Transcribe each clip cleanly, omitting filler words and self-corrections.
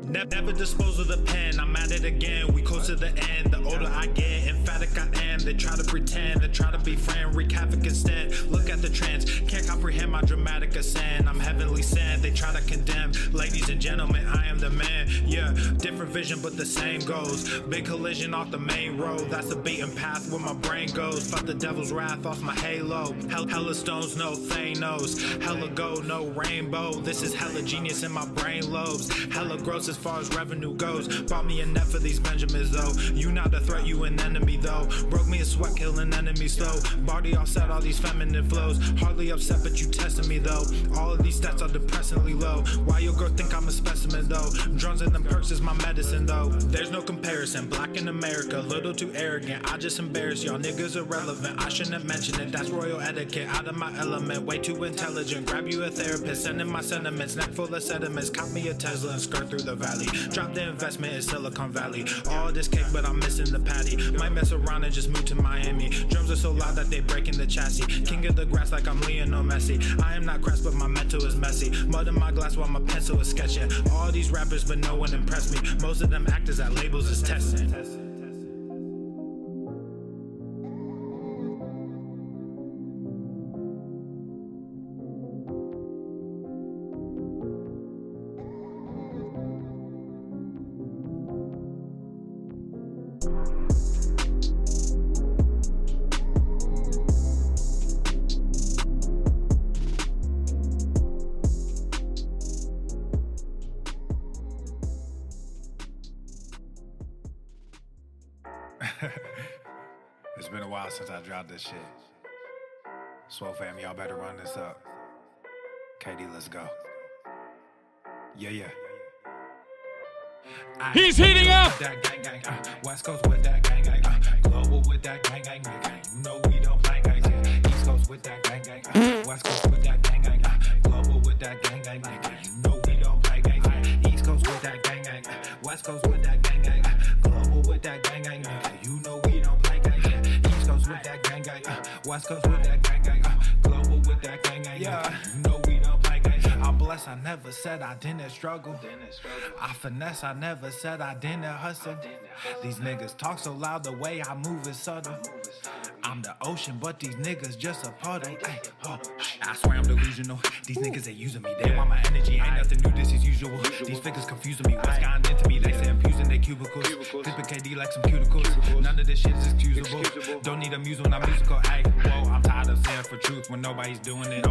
Never dispose of the pen, I'm at it again, we close to the end. The older I get, emphatic I am. They try to pretend, they try to be friend, wreak havoc instead. Look at the trends, can't comprehend my dramatic ascent. I'm heavenly sent, they try to condemn. Ladies and gentlemen, I am the man. Yeah, different vision but the same goes. Big collision off the main road, that's the beaten path where my brain goes. Fuck the devil's wrath off my halo. Hella stones, no Thanos. Hella gold, no rainbow. This is hella genius in my brain lobes. Hella gross as far as revenue goes. Bought me a net for these Benjamins though. You not a threat, you an enemy though. Broke me a sweat, killing enemies slow. Body offset, all these feminine flows. Hardly upset, but you testing me though. All of these stats are depressingly low. Why your girl think I'm a specimen though? Drones and them perks is my medicine though. There's no comparison, black in America, little too arrogant. I just embarrass y'all niggas irrelevant. I shouldn't mention it, that's royal etiquette. Out of my element, way too intelligent. Grab you a therapist, sending my sentiments. Neck full of sediments, cop me a Tesla and skirt through the valley. Drop the investment in Silicon Valley. All this cake, but I'm missing the patty. Might mess around and just move to Miami. Drums are so loud that they breaking the chassis. King of the grass like I'm Lionel Messi. I am not crass, but my mental is messy. Mud in my glass while my pencil is sketching. All these rappers, but no one impressed me. Most of them actors at labels is testing. It's been a while since I dropped this shit. Swole fam, y'all better run this up. KD, let's go. Yeah. He's heating up! That gang, West Coast with that gang, global with that gang, You know we don't play gangs, yeah. East Coast with that gang, West Coast with that gang, global with that gang, You know we don't play gangs, yeah. East Coast with that gang, West Coast with that gang, global with that gang, You know we don't play gangs, yeah. East Coast with that gang, West Coast with that gang, global with that gang, yeah. You know we don't play gangs. I'm blessed, I never said I didn't struggle. I finesse, I never said I didn't hustle. These niggas talk so loud, the way I move is subtle. I'm the ocean, but these niggas just a puddle. Ay, oh, I swear I'm delusional. These niggas, they using me. They want my energy, ain't nothing new, this is usual. These figures confusing me, what's gotten into me? They say I'm using their cubicles. Clipping KD like some cuticles. None of this shit is excusable. Don't need a muse when I'm musical. Ay, whoa, I'm tired of saying for truth when nobody's doing it.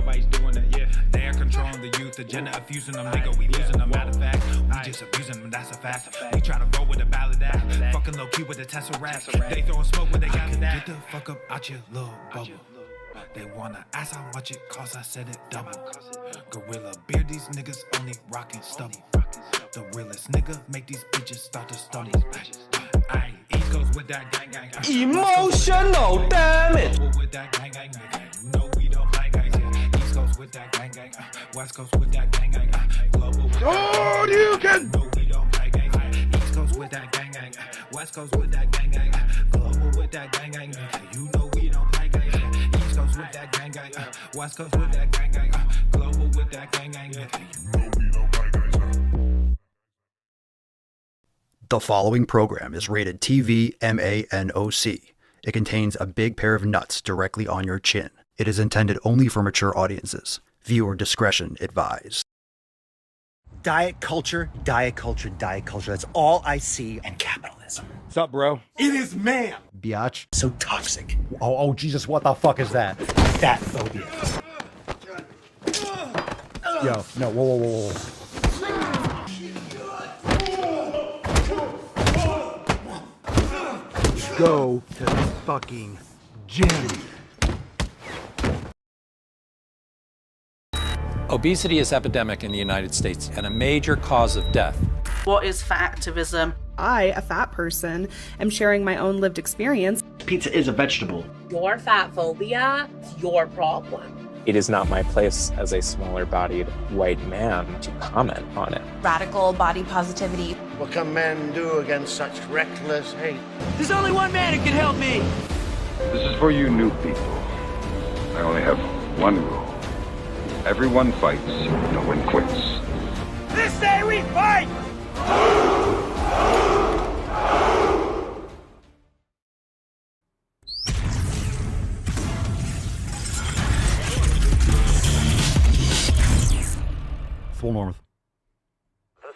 Yeah. They're controlling the youth, agenda of fusing them, nigga, we losing them. Matter of fact, we just abusing them, that's a fact. We try to roll with a ballad act. Fucking low key with the Tesseract. They throwing smoke when they got it. Get the fuck up out your little bubble. They wanna ask how much it costs, I said it double. Gorilla beard, these niggas only rockin' stubble. The realest nigga make these bitches start to stumble. Aye, East Coast with that gang. Emotional damage! With that gang, you know we don't play gangs, yeah. East Coast with that gang, West Coast with that gang, global with that gang, you can know we don't play gangs, East Coast with that gang, West Coast with that gang, global with that gang, you know we don't play gangs, yeah. East Coast with that gang, West Coast with that gang, global with that gang, you know we don't play gangs, yeah. The following program is rated TV MANOC. It contains a big pair of nuts directly on your chin. It is intended only for mature audiences. Viewer discretion advised. Diet culture, diet culture, diet culture. That's all I see. And capitalism. What's up, bro? It is man. Biatch. So toxic. Oh, Jesus, what the fuck is that? Fat phobia. Yo, no, whoa. Go to the fucking gym. Obesity is epidemic in the United States and a major cause of death. What is fat activism? I, a fat person, am sharing my own lived experience. Pizza is a vegetable. Your fat phobia is your problem. It is not my place as a smaller-bodied white man to comment on it. Radical body positivity. What can men do against such reckless hate? There's only one man who can help me. This is for you new people. I only have one rule. Everyone fights, no one quits. This day we fight!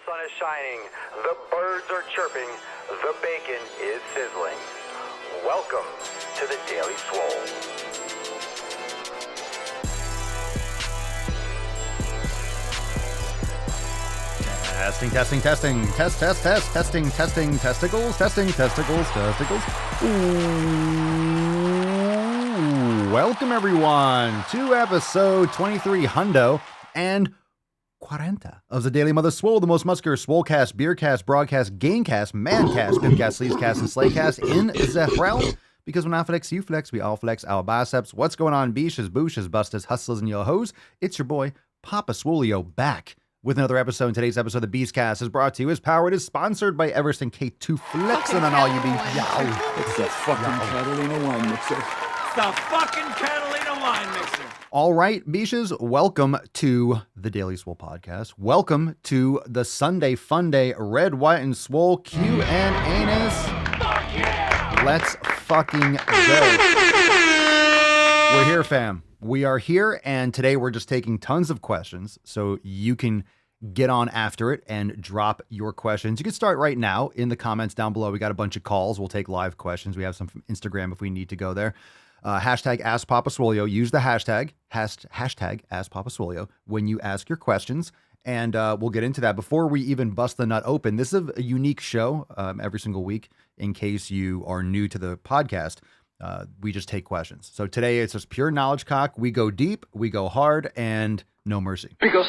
sun is shining, the birds are chirping, the bacon is sizzling. Welcome to the Daily Swole. Testing, testing, testing, testing, testicles, testicles. Ooh, welcome everyone to episode 23 Hundo and 40 of the Daily Mother Swole, the most muscular swolecast, beercast, broadcast, gamecast, mancast, pimcast, sleazecast, and slaycast in the realm. Because when I flex, you flex, we all flex our biceps. What's going on, beaches, booshes, busters, hustlers, and yo hoes? It's your boy, Papa Swolio, back with another episode. Today's episode of the Beastcast is brought to you, is powered, is sponsored by Everest K2 Flexing on all you be. It's the fucking Catalina wine mixer. It's the fucking Catalina wine mixer. All right, beaches, welcome to the Daily Swole Podcast. Welcome to the Sunday Fun Day, Red, White, and Swole Q and Anus. Fuck yeah! Let's fucking go. We're here, fam. We are here, and today we're just taking tons of questions, so you can get on after it and drop your questions. You can start right now in the comments down below. We got a bunch of calls. We'll take live questions. We have some from Instagram if we need to go there. Hashtag Ask Papa Swolio. Use the hashtag Ask Papa Swolio when you ask your questions, and we'll get into that. Before we even bust the nut open, this is a unique show every single week. In case you are new to the podcast, we just take questions. So today it's just pure knowledge cock. We go deep, we go hard, and no mercy. Because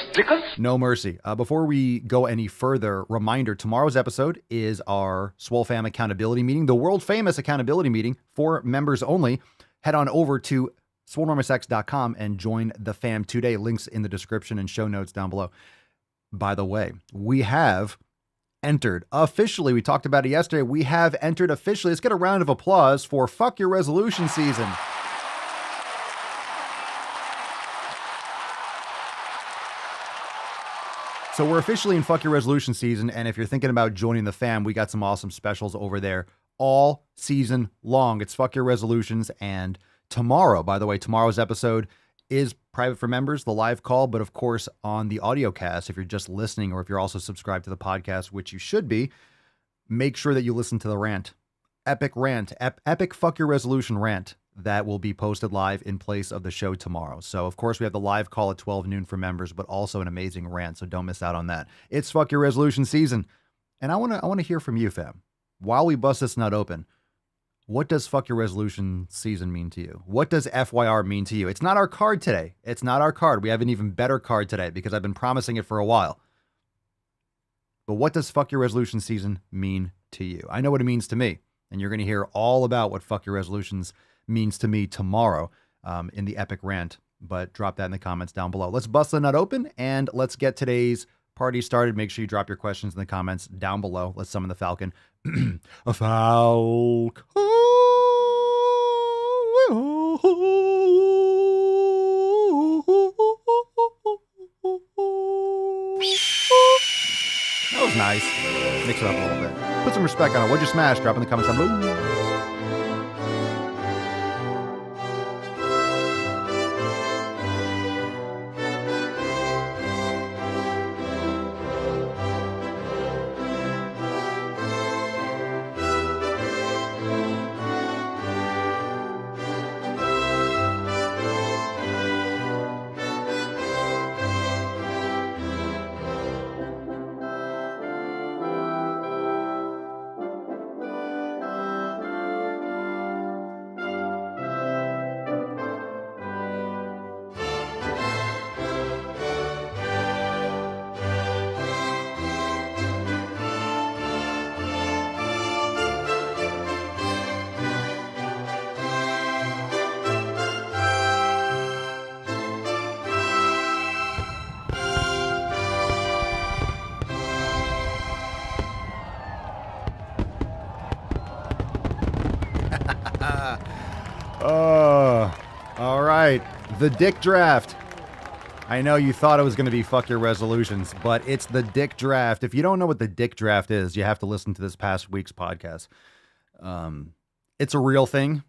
no mercy. Before we go any further, reminder, tomorrow's episode is our Swole Fam accountability meeting, the world famous accountability meeting for members only. Head on over to swolenormousx.com and join the fam today. Links in the description and show notes down below. By the way, we have entered officially. We talked about it yesterday. We have entered officially. Let's get a round of applause for Fuck Your Resolution season. So we're officially in Fuck Your Resolution season, and if you're thinking about joining the fam, we got some awesome specials over there all season long. It's Fuck Your Resolutions, and tomorrow, by the way, tomorrow's episode is private for members, the live call, but of course on the audio cast, if you're just listening or if you're also subscribed to the podcast, which you should be, make sure that you listen to the rant. Epic rant, epic Fuck Your Resolution rant that will be posted live in place of the show tomorrow. So of course we have the live call at 12 noon for members, but also an amazing rant, so don't miss out on that. It's Fuck Your Resolution season, and I want to hear from you, fam. While we bust this nut open, what does Fuck Your Resolution season mean to you? What does FYR mean to you? It's not our card today. It's not our card. We have an even better card today because I've been promising it for a while. But what does Fuck Your Resolution season mean to you? I know what it means to me, and you're going to hear all about what Fuck Your Resolutions means to me tomorrow in the epic rant, but drop that in the comments down below. Let's bust the nut open and let's get today's party started. Make sure you drop your questions in the comments down below. Let's summon the Falcon. A Falcon. That was nice. Mix it up a little bit. Put some respect on it. What'd you smash? Drop in the comments down below. All right. The dick draft. I know you thought it was going to be Fuck Your Resolutions, but it's the dick draft. If you don't know what the dick draft is, you have to listen to this past week's podcast. It's a real thing.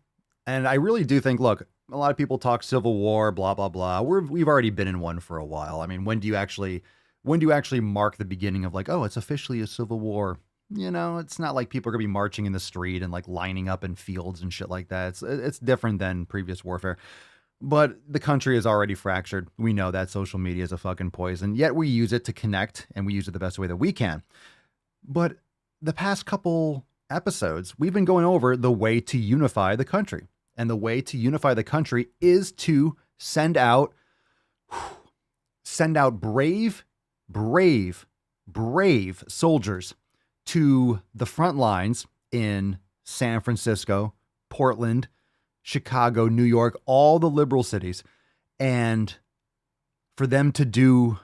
And I really do think, look, a lot of people talk Civil War, blah, blah, blah. We've already been in one for a while. I mean, when do you actually when do you actually mark the beginning of like, oh, it's officially a civil war? You know, it's not like people are going to be marching in the street and like lining up in fields and shit like that. It's different than previous warfare. But the country is already fractured. We know that social media is a fucking poison, yet we use it to connect and we use it the best way that we can. But the past couple episodes, we've been going over the way to unify the country. And the way to unify the country is to send out brave soldiers to the front lines in San Francisco, Portland, Chicago, New York, all the liberal cities, and for them to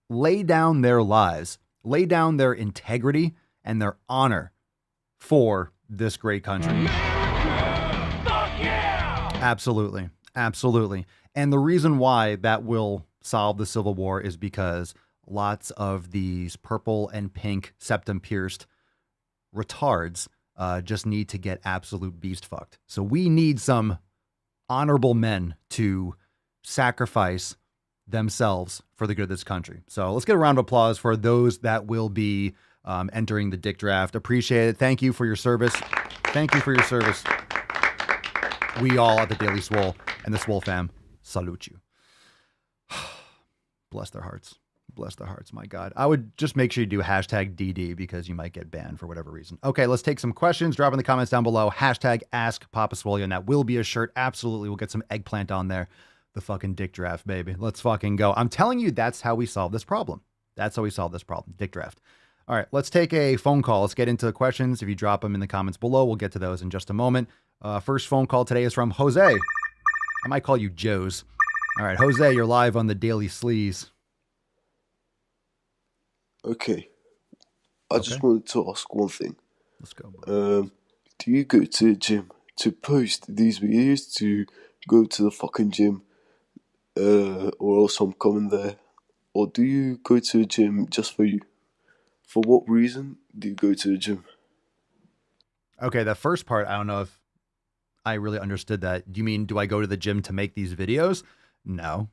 lay down their lives, lay down their integrity and their honor for this great country. Absolutely. Absolutely. And the reason why that will solve the Civil War is because lots of these purple and pink septum pierced retards just need to get absolute beast fucked. So we need some honorable men to sacrifice themselves for the good of this country. So let's get a round of applause for those that will be entering the Dick Draft. Appreciate it. Thank you for your service. Thank you for your service. We all at the Daily Swole and the Swole fam salute you. Bless their hearts. Bless their hearts, my God. I would just make sure you do hashtag DD because you might get banned for whatever reason. Okay, let's take some questions. Drop in the comments down below. Hashtag Ask Papa Swolio, and that will be a shirt. Absolutely. We'll get some eggplant on there. The fucking Dick Draft, baby. Let's fucking go. I'm telling you, that's how we solve this problem. That's how we solve this problem. Dick Draft. All right, let's take a phone call. Let's get into the questions. If you drop them in the comments below, we'll get to those in just a moment. First phone call today is from Jose. I might call you Joe's. All right, Jose, you're live on the Daily Sleaze. Okay. I just wanted to ask one thing. Let's go. Do you go to the gym to post these videos to go to the fucking gym? Or else I'm coming there? Or do you go to the gym just for you? For what reason do you go to the gym? Okay, the first part, I don't know if I really understood that. Do you mean, do I go to the gym to make these videos? No.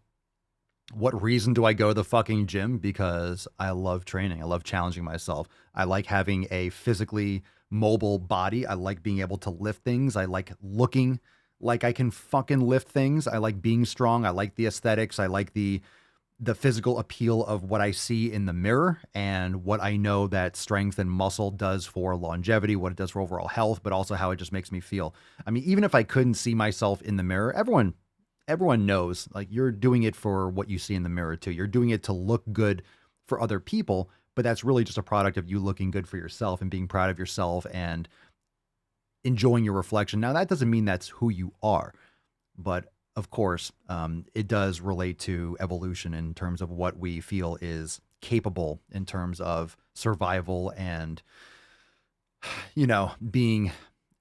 What reason do I go to the fucking gym? Because I love training. I love challenging myself. I like having a physically mobile body. I like being able to lift things. I like looking like I can fucking lift things. I like being strong. I like the aesthetics. I like the physical appeal of what I see in the mirror and what I know that strength and muscle does for longevity, what it does for overall health, but also how it just makes me feel. I mean, even if I couldn't see myself in the mirror, everyone knows, like, you're doing it for what you see in the mirror too. You're doing it to look good for other people, but that's really just a product of you looking good for yourself and being proud of yourself and enjoying your reflection. Now, that doesn't mean that's who you are, but of course, it does relate to evolution in terms of what we feel is capable in terms of survival and, you know, being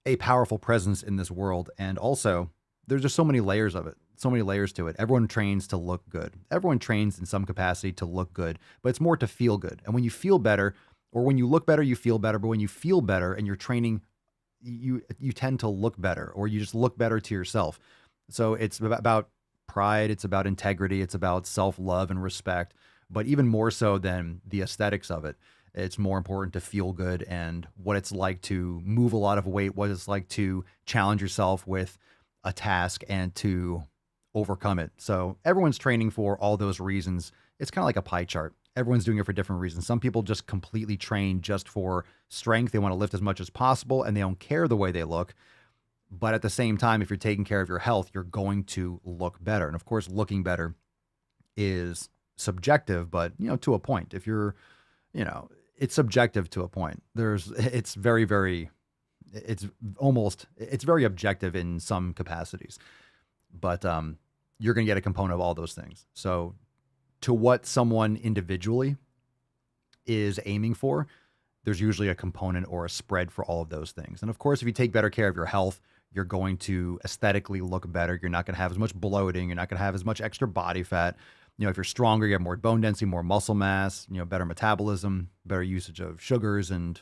a powerful presence in this world. And also, there's just so many layers of it, so many layers to it. Everyone trains to look good. Everyone trains in some capacity to look good, but it's more to feel good. And when you feel better, or when you look better, you feel better. But when you feel better and you're training, you tend to look better, or you just look better to yourself. So it's about pride. It's about integrity. It's about self-love and respect, but even more so than the aesthetics of it. It's more important to feel good and what it's like to move a lot of weight, what it's like to challenge yourself with a task and to overcome it. So everyone's training for all those reasons. It's kind of like a pie chart. Everyone's doing it for different reasons. Some people just completely train just for strength. They want to lift as much as possible and they don't care the way they look. But at the same time, if you're taking care of your health, you're going to look better. And of course, looking better is subjective, but, you know, to a point. If you're, you know, it's subjective to a point. It's very objective in some capacities, but you're going to get a component of all those things. So to what someone individually is aiming for, there's usually a component or a spread for all of those things. And of course, if you take better care of your health, you're going to aesthetically look better. You're not going to have as much bloating. You're not going to have as much extra body fat. You know, if you're stronger, you have more bone density, more muscle mass, you know, better metabolism, better usage of sugars and,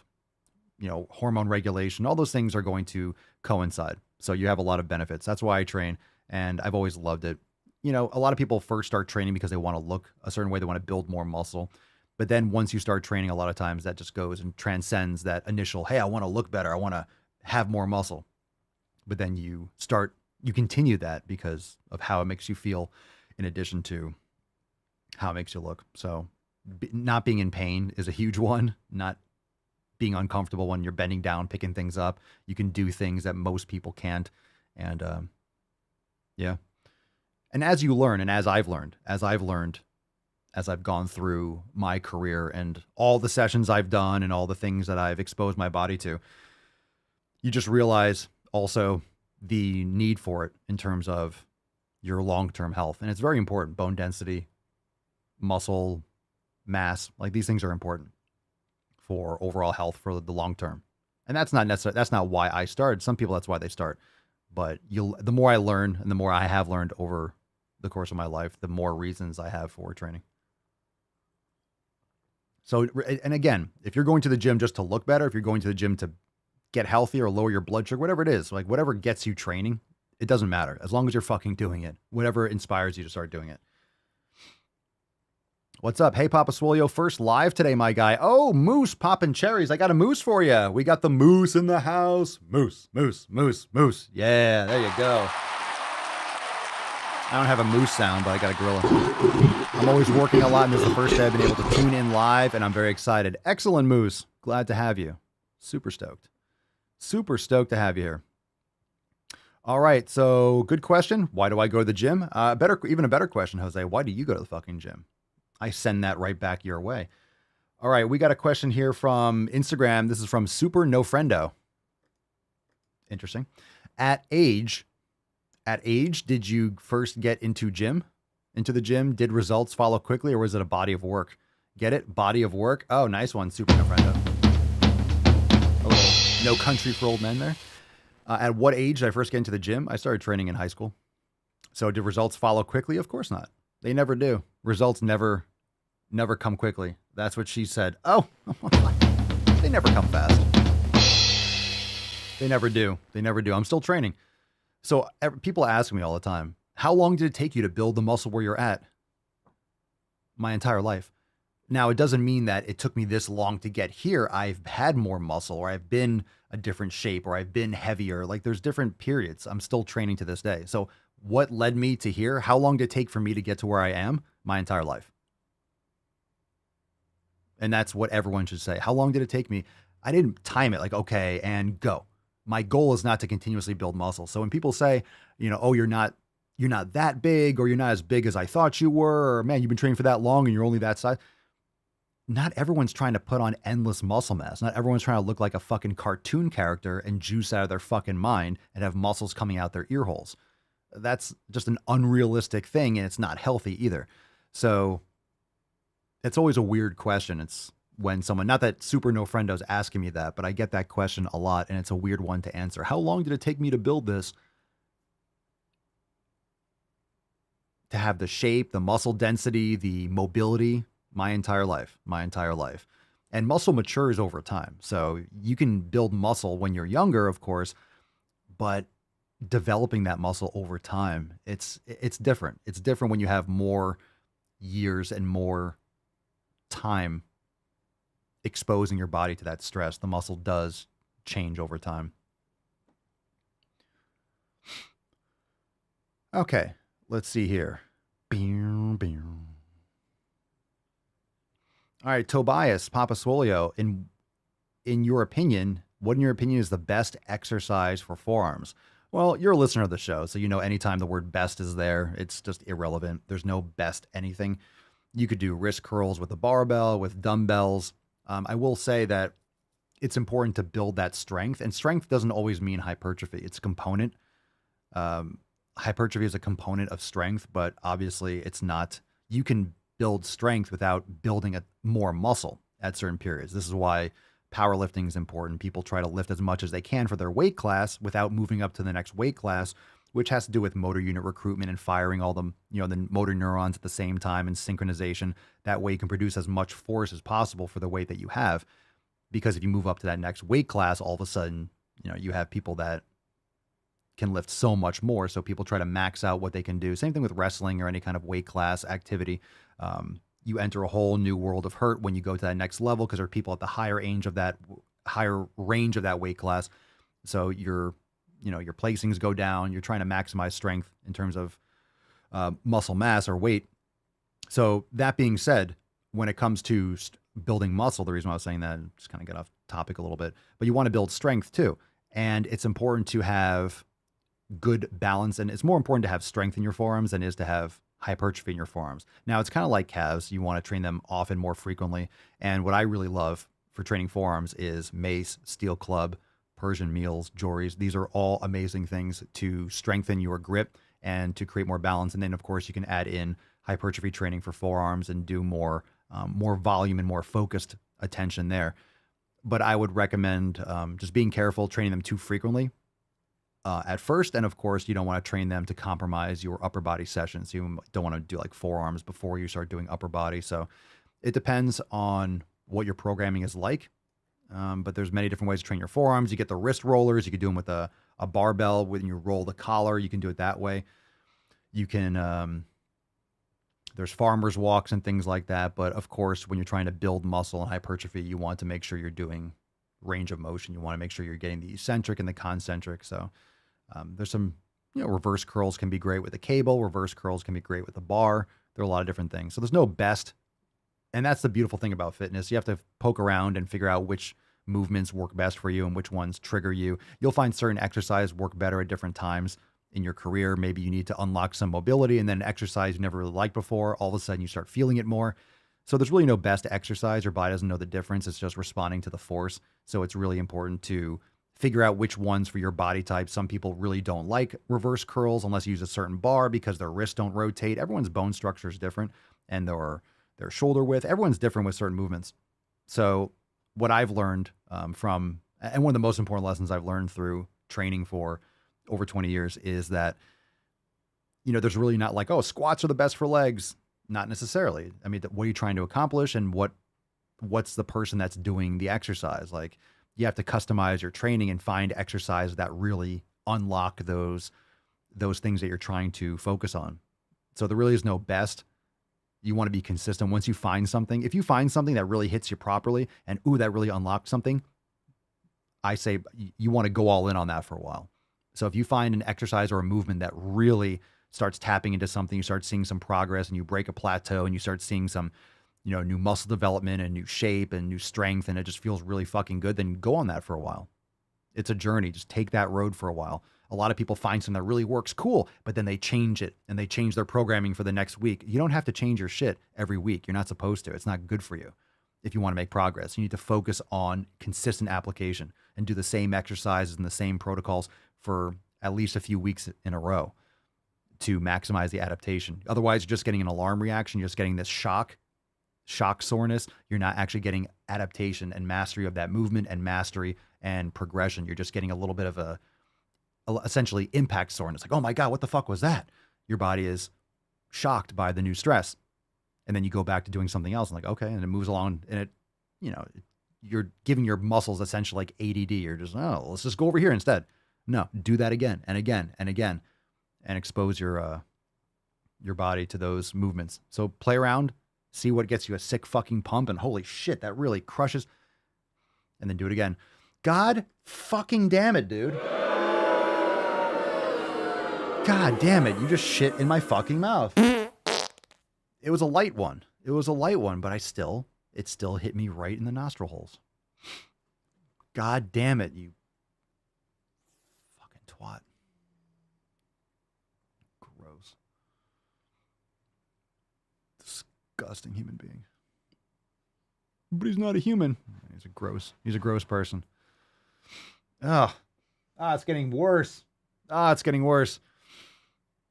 you know, hormone regulation. All those things are going to coincide. So you have a lot of benefits. That's why I train, and I've always loved it. a lot of people first start training because they want to look a certain way. They want to build more muscle. But then once you start training, a lot of times that just goes and transcends that initial, hey, I want to look better. I want to have more muscle. But then you continue that because of how it makes you feel in addition to how it makes you look. So not being in pain is a huge one. Not being uncomfortable when you're bending down, picking things up. You can do things that most people can't. And yeah. And as you learn, and as I've learned, as I've gone through my career and all the sessions I've done and all the things that I've exposed my body to, you just realize also the need for it in terms of your long-term health. And it's very important. Bone density, muscle mass, like these things are important for overall health for the long term. And that's not why I started. Some people, that's why they start. But the more I learn and the more I have learned over the course of my life, the more reasons I have for training. So, and again, if you're going to the gym just to look better, if you're going to the gym to get healthier or lower your blood sugar, whatever it is, like whatever gets you training, it doesn't matter. As long as you're fucking doing it, whatever inspires you to start doing it. What's up? Hey, Papa Swolio, first live today, my guy. Oh, moose popping cherries. I got a moose for you. We got the moose in the house. Moose, moose, moose, moose. Yeah, there you go. I don't have a moose sound, but I got a gorilla. I'm always working a lot, and this is the first day I've been able to tune in live, and I'm very excited. Excellent, Moose. Glad to have you. Super stoked. Super stoked to have you here. All right, so good question. Why do I go to the gym? Even a better question, Jose. Why do you go to the fucking gym? I send that right back your way. All right, we got a question here from Instagram. This is from Super No Friendo. Interesting. At age, did you first get into the gym? Did results follow quickly, or was it a body of work? Get it? Body of work? Oh, nice one, Super No Friendo. A little No Country for Old Men there. At what age did I first get into the gym? I started training in high school. So did results follow quickly? Of course not. They never do. Results never come quickly. That's what she said. Oh, they never come fast. They never do. They never do. I'm still training. So people ask me all the time, how long did it take you to build the muscle where you're at? My entire life. Now, it doesn't mean that it took me this long to get here. I've had more muscle, or I've been a different shape, or I've been heavier. Like there's different periods. I'm still training to this day. So what led me to here? How long did it take for me to get to where I am? My entire life. And that's what everyone should say. How long did it take me? I didn't time it like, okay, and go. My goal is not to continuously build muscle. So when people say, oh, you're not that big, or you're not as big as I thought you were, or man, you've been training for that long and you're only that size. Not everyone's trying to put on endless muscle mass. Not everyone's trying to look like a fucking cartoon character and juice out of their fucking mind and have muscles coming out their ear holes. That's just an unrealistic thing, and it's not healthy either. So it's always a weird question. It's when someone, not that Super No Friendo's asking me that, but I get that question a lot, and it's a weird one to answer. How long did it take me to build this? To have the shape, the muscle density, the mobility, my entire life. And muscle matures over time. So you can build muscle when you're younger, of course, but developing that muscle over time, it's different. It's different when you have more years and more time exposing your body to that stress. The muscle does change over time. Okay, let's see here. All right, Tobias, Papa Swolio, in your opinion, what in your opinion is the best exercise for forearms? Well, you're a listener of the show, so you know anytime the word best is there, it's just irrelevant. There's no best anything. You could do wrist curls with a barbell, with dumbbells. I will say that it's important to build that strength, and strength doesn't always mean hypertrophy. It's a component. Hypertrophy is a component of strength, but obviously it's not. You can build strength without building more muscle at certain periods. This is why powerlifting is important. People try to lift as much as they can for their weight class without moving up to the next weight class, which has to do with motor unit recruitment and firing all the motor neurons at the same time and synchronization. That way you can produce as much force as possible for the weight that you have. Because if you move up to that next weight class, all of a sudden, you have people that can lift so much more. So people try to max out what they can do. Same thing with wrestling or any kind of weight class activity. You enter a whole new world of hurt when you go to that next level because there are people at the higher range of that weight class. So your placings go down. You're trying to maximize strength in terms of muscle mass or weight. So that being said, when it comes to building muscle, the reason why I was saying that, just kind of get off topic a little bit, but you want to build strength too. And it's important to have good balance. And it's more important to have strength in your forearms than it is to have hypertrophy in your forearms. Now, it's kind of like calves. You want to train them often, more frequently. And what I really love for training forearms is mace, steel club, Persian meals, jories. These are all amazing things to strengthen your grip and to create more balance. And then, of course, you can add in hypertrophy training for forearms and do more volume and more focused attention there. But I would recommend just being careful, training them too frequently at first. And of course, you don't want to train them to compromise your upper body sessions. You don't want to do like forearms before you start doing upper body. So it depends on what your programming is like. But there's many different ways to train your forearms. You get the wrist rollers. You can do them with a barbell. When you roll the collar, you can do it that way. You can, there's farmer's walks and things like that. But of course, when you're trying to build muscle and hypertrophy, you want to make sure you're doing range of motion. You want to make sure you're getting the eccentric and the concentric. So there's some, reverse curls can be great with a cable. Reverse curls can be great with a bar. There are a lot of different things. So there's no best. And that's the beautiful thing about fitness. You have to poke around and figure out which movements work best for you and which ones trigger you. You'll find certain exercises work better at different times in your career. Maybe you need to unlock some mobility, and then exercise you never really liked before. All of a sudden you start feeling it more. So there's really no best exercise. Your body doesn't know the difference. It's just responding to the force. So it's really important to figure out which ones for your body type. Some people really don't like reverse curls unless you use a certain bar because their wrists don't rotate. Everyone's bone structure is different, and their shoulder width, everyone's different with certain movements. So what I've learned and one of the most important lessons I've learned through training for over 20 years is that, there's really not like, oh, squats are the best for legs. Not necessarily. I mean, what are you trying to accomplish, and what's the person that's doing the exercise? Like, you have to customize your training and find exercise that really unlock those things that you're trying to focus on. So there really is no best. You want to be consistent. Once you find something, if you find something that really hits you properly and, that really unlocked something, I say you want to go all in on that for a while. So if you find an exercise or a movement that really starts tapping into something, you start seeing some progress and you break a plateau and you start seeing some, new muscle development and new shape and new strength, and it just feels really fucking good, then go on that for a while. It's a journey. Just take that road for a while. A lot of people find something that really works, cool, but then they change it and they change their programming for the next week. You don't have to change your shit every week. You're not supposed to. It's not good for you if you want to make progress. You need to focus on consistent application and do the same exercises and the same protocols for at least a few weeks in a row to maximize the adaptation. Otherwise, you're just getting an alarm reaction. You're just getting this shock soreness. You're not actually getting adaptation and mastery of that movement and mastery and progression. You're just getting a little bit of essentially impact soreness. Like, oh my God, what the fuck was that? Your body is shocked by the new stress. And then you go back to doing something else and like, okay. And it moves along, and you're giving your muscles essentially like ADD. You're just, oh, let's just go over here instead. No, do that again and again and again, and expose your body to those movements. So play around, see what gets you a sick fucking pump, and holy shit, that really crushes. And then do it again. God fucking damn it, dude. God damn it, you just shit in my fucking mouth. It was a light one. But it still hit me right in the nostril holes. God damn it, you fucking twat. Gross. Disgusting human being. But he's not a human. He's a gross person. It's getting worse. It's getting worse.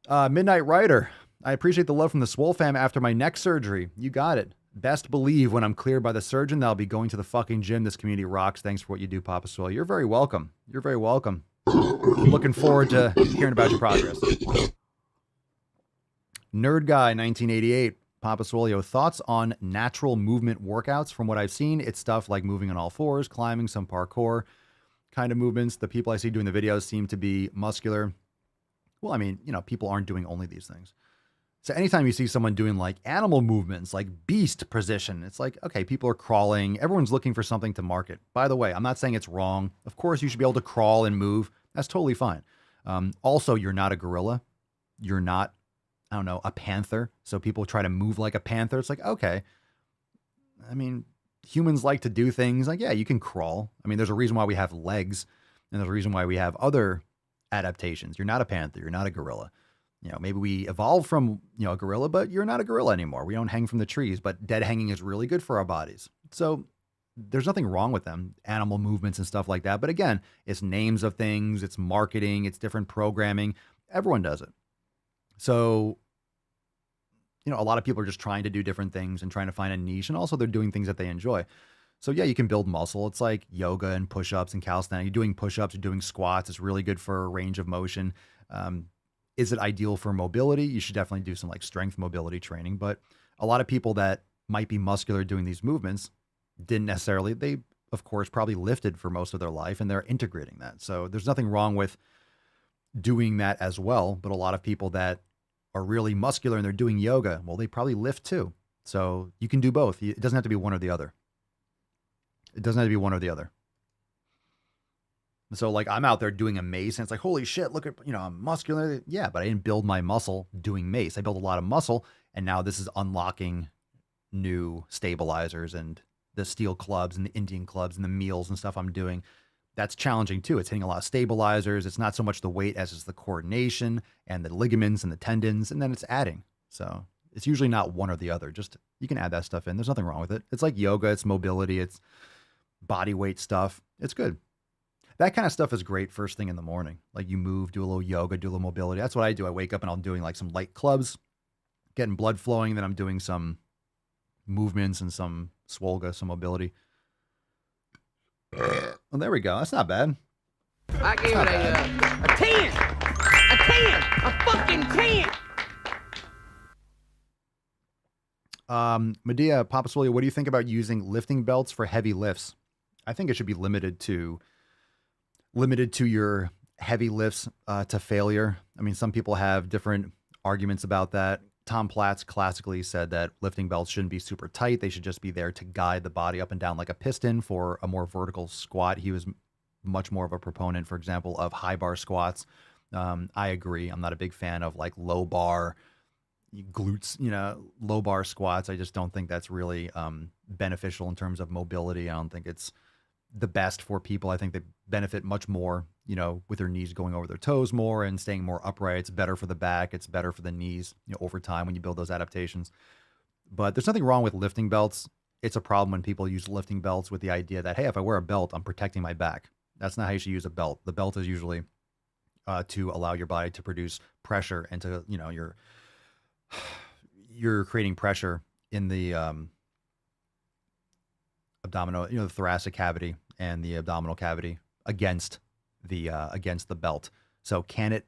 Midnight Rider. I appreciate the love from the Swole fam after my neck surgery. You got it. Best believe when I'm cleared by the surgeon that I'll be going to the fucking gym. This community rocks. Thanks for what you do, Papa Swole. You're very welcome. Looking forward to hearing about your progress. Nerd Guy 1988. Papa Swolio, thoughts on natural movement workouts? From what I've seen, it's stuff like moving on all fours, climbing, some parkour, kind of movements. The people I see doing the videos seem to be muscular. Well, I mean, people aren't doing only these things. So anytime you see someone doing like animal movements, like beast position, it's like, okay, people are crawling. Everyone's looking for something to market. By the way, I'm not saying it's wrong. Of course, you should be able to crawl and move. That's totally fine. Also, you're not a gorilla. You're not, I don't know, a panther. So people try to move like a panther. It's like, okay. I mean, humans like to do things like, yeah, you can crawl. I mean, there's a reason why we have legs, and there's a reason why we have other adaptations. You're not a panther. You're not a gorilla. Maybe we evolved from, a gorilla, but you're not a gorilla anymore. We don't hang from the trees, but dead hanging is really good for our bodies. So there's nothing wrong with them, animal movements and stuff like that. But again, it's names of things, it's marketing, it's different programming. Everyone does it. So, a lot of people are just trying to do different things and trying to find a niche. And also they're doing things that they enjoy. So yeah, you can build muscle. It's like yoga and push-ups and calisthenics. You're doing push-ups, you're doing squats. It's really good for range of motion. Is it ideal for mobility? You should definitely do some like strength mobility training. But a lot of people that might be muscular doing these movements didn't necessarily, they of course probably lifted for most of their life and they're integrating that. So there's nothing wrong with doing that as well. But a lot of people that are really muscular and they're doing yoga, well, they probably lift too. So you can do both. It doesn't have to be one or the other. It doesn't have to be one or the other. So like I'm out there doing a mace and it's like, holy shit, look at, I'm muscular. Yeah, but I didn't build my muscle doing mace. I built a lot of muscle and now this is unlocking new stabilizers and the steel clubs and the Indian clubs and the meals and stuff I'm doing. That's challenging too. It's hitting a lot of stabilizers. It's not so much the weight as it's the coordination and the ligaments and the tendons, and then it's adding. So it's usually not one or the other. Just, you can add that stuff in. There's nothing wrong with it. It's like yoga, it's mobility, it's body weight stuff. It's good. That kind of stuff is great first thing in the morning. Like you move, do a little yoga, do a little mobility. That's what I do. I wake up and I'm doing like some light clubs, getting blood flowing. Then I'm doing some movements and some swolga, some mobility. Well, there we go. That's not bad. I gave it a 10. A 10. A fucking 10. Medea, Papa Swolio, what do you think about using lifting belts for heavy lifts? I think it should be limited to your heavy lifts to failure. I mean, some people have different arguments about that. Tom Platz classically said that lifting belts shouldn't be super tight. They should just be there to guide the body up and down like a piston for a more vertical squat. He was much more of a proponent, for example, of high bar squats. I agree. I'm not a big fan of like low bar glutes, low bar squats. I just don't think that's really beneficial in terms of mobility. I don't think it's the best for people. I think they benefit much more, with their knees going over their toes more and staying more upright. It's better for the back. It's better for the knees, over time when you build those adaptations. But there's nothing wrong with lifting belts. It's a problem when people use lifting belts with the idea that, hey, if I wear a belt, I'm protecting my back. That's not how you should use a belt. The belt is usually to allow your body to produce pressure and to, you're creating pressure in the abdominal, the thoracic cavity and the abdominal cavity against the belt. So can it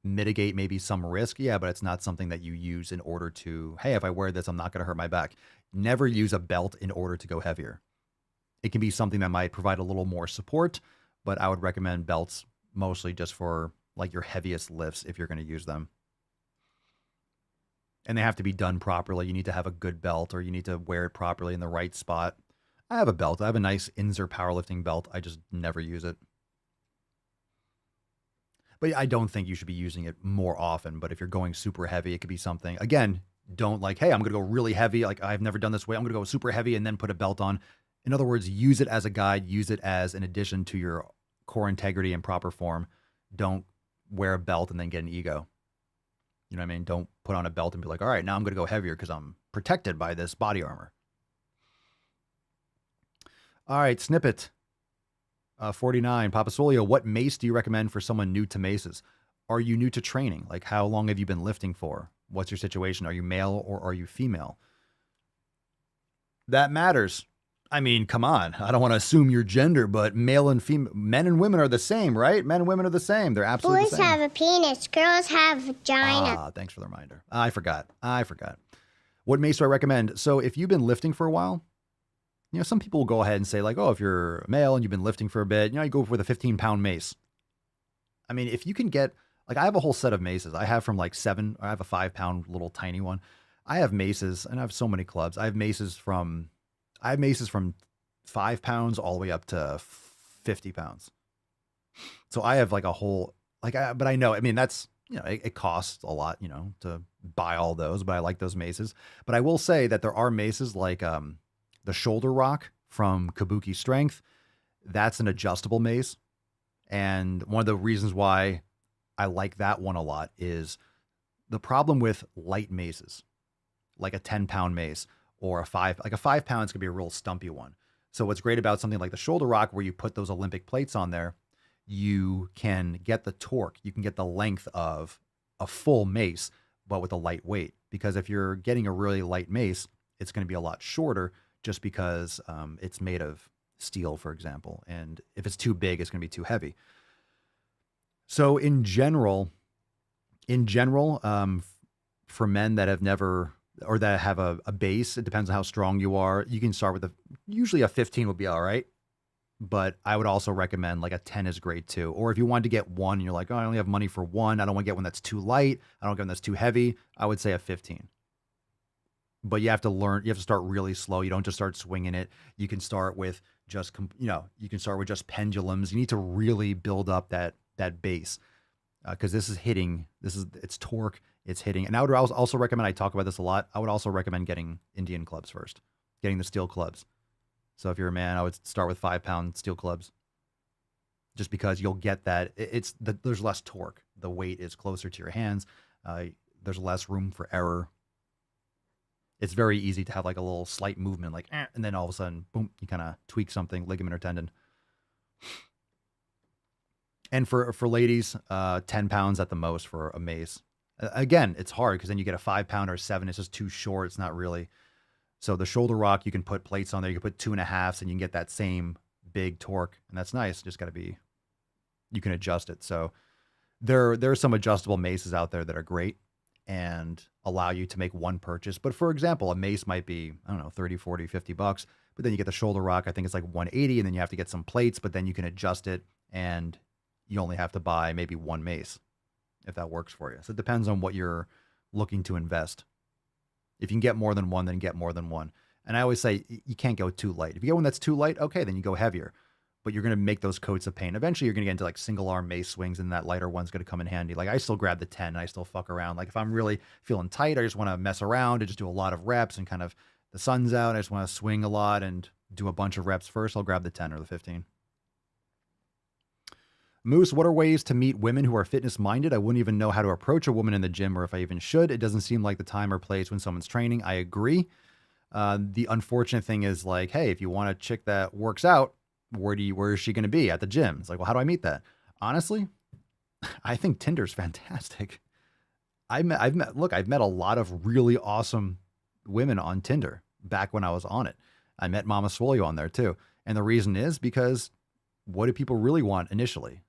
mitigate maybe some risk? Yeah, but it's not something that you use in order to, hey, if I wear this, I'm not going to hurt my back. Never use a belt in order to go heavier. It can be something that might provide a little more support, but I would recommend belts mostly just for like your heaviest lifts if you're going to use them. And they have to be done properly. You need to have a good belt, or you need to wear it properly in the right spot. I have a belt. I have a nice Inzer powerlifting belt. I just never use it. But I don't think you should be using it more often. But if you're going super heavy, it could be something. Again, don't like, hey, I'm going to go really heavy. Like, I've never done this way. I'm going to go super heavy and then put a belt on. In other words, use it as a guide. Use it as an addition to your core integrity and proper form. Don't wear a belt and then get an ego. You know what I mean? Don't put on a belt and be like, all right, now I'm going to go heavier because I'm protected by this body armor. All right, Snippet 49. Papa Swolio, what mace do you recommend for someone new to maces? Are you new to training? Like, how long have you been lifting for? What's your situation? Are you male or are you female? That matters. I mean, come on. I don't want to assume your gender, but male and female, men and women are the same, right? Men and women are the same. They're absolutely the same. Boys have a penis. Girls have a vagina. Ah, thanks for the reminder. I forgot. What mace do I recommend? So if you've been lifting for a while, some people will go ahead and say like, oh, if you're a male and you've been lifting for a bit, you go with a 15-pound mace. I mean, if you can get, like, I have a whole set of maces. I have from like 7, I have a 5-pound little tiny one. I have maces, and I have so many clubs. I have maces from 5 pounds all the way up to 50 pounds. So I have like a whole, but I know, I mean, that's, it costs a lot, to buy all those, but I like those maces. But I will say that there are maces like the Shoulder Rock from Kabuki Strength. That's an adjustable mace. And one of the reasons why I like that one a lot is the problem with light maces, like a 10-pound mace or a 5 pounds could be a real stumpy one. So what's great about something like the Shoulder Rock, where you put those Olympic plates on there, you can get the torque, you can get the length of a full mace, but with a light weight. Because if you're getting a really light mace, it's going to be a lot shorter just because it's made of steel, for example. And if it's too big, it's going to be too heavy. So in general, for men that have never, or that have a base, it depends on how strong you are. You can start with usually a 15 would be all right. But I would also recommend like a 10 is great too. Or if you wanted to get one and you're like, oh, I only have money for one, I don't want to get one that's too light, I don't get one that's too heavy, I would say a 15. But you have to learn, you have to start really slow. You don't just start swinging it. You can start with just, you can start with just pendulums. You need to really build up that base because it's torque, it's hitting. And I would also recommend, I talk about this a lot, I would also recommend getting Indian clubs first, getting the steel clubs. So if you're a man, I would start with 5-pound steel clubs, just because you'll get that. There's less torque. The weight is closer to your hands. There's less room for error. It's very easy to have like a little slight movement, like, and then all of a sudden, boom, you kind of tweak something, ligament or tendon. And for ladies, 10 pounds at the most for a mace. Again, it's hard because then you get a 5-pound or 7. It's just too short. It's not really. So the Shoulder Rock, you can put plates on there. You can put 2.5s and you can get that same big torque. And that's nice. Just got to be, you can adjust it. So there are some adjustable maces out there that are great and allow you to make one purchase. But for example, a mace might be, I don't know, 30, 40, 50 bucks. But then you get the Shoulder Rock. I think it's like 180. And then you have to get some plates, but then you can adjust it and you only have to buy maybe one mace if that works for you. So it depends on what you're looking to invest. If you can get more than one, then get more than one. And I always say you can't go too light. If you get one that's too light, okay, then you go heavier. But you're going to make those coats of pain. Eventually, you're going to get into like single arm mace swings, and that lighter one's going to come in handy. Like I still grab the 10 and I still fuck around. Like if I'm really feeling tight, I just want to mess around and just do a lot of reps and kind of the sun's out. I just want to swing a lot and do a bunch of reps first. I'll grab the 10 or the 15. Moose, what are ways to meet women who are fitness minded? I wouldn't even know how to approach a woman in the gym or if I even should. It doesn't seem like the time or place when someone's training. I agree. The unfortunate thing is like, hey, if you want a chick that works out, where is she going to be at the gym? It's like, well, how do I meet that? Honestly, I think Tinder's fantastic. I've met a lot of really awesome women on Tinder back when I was on it. I met Mama Swolio on there too. And the reason is because what do people really want initially?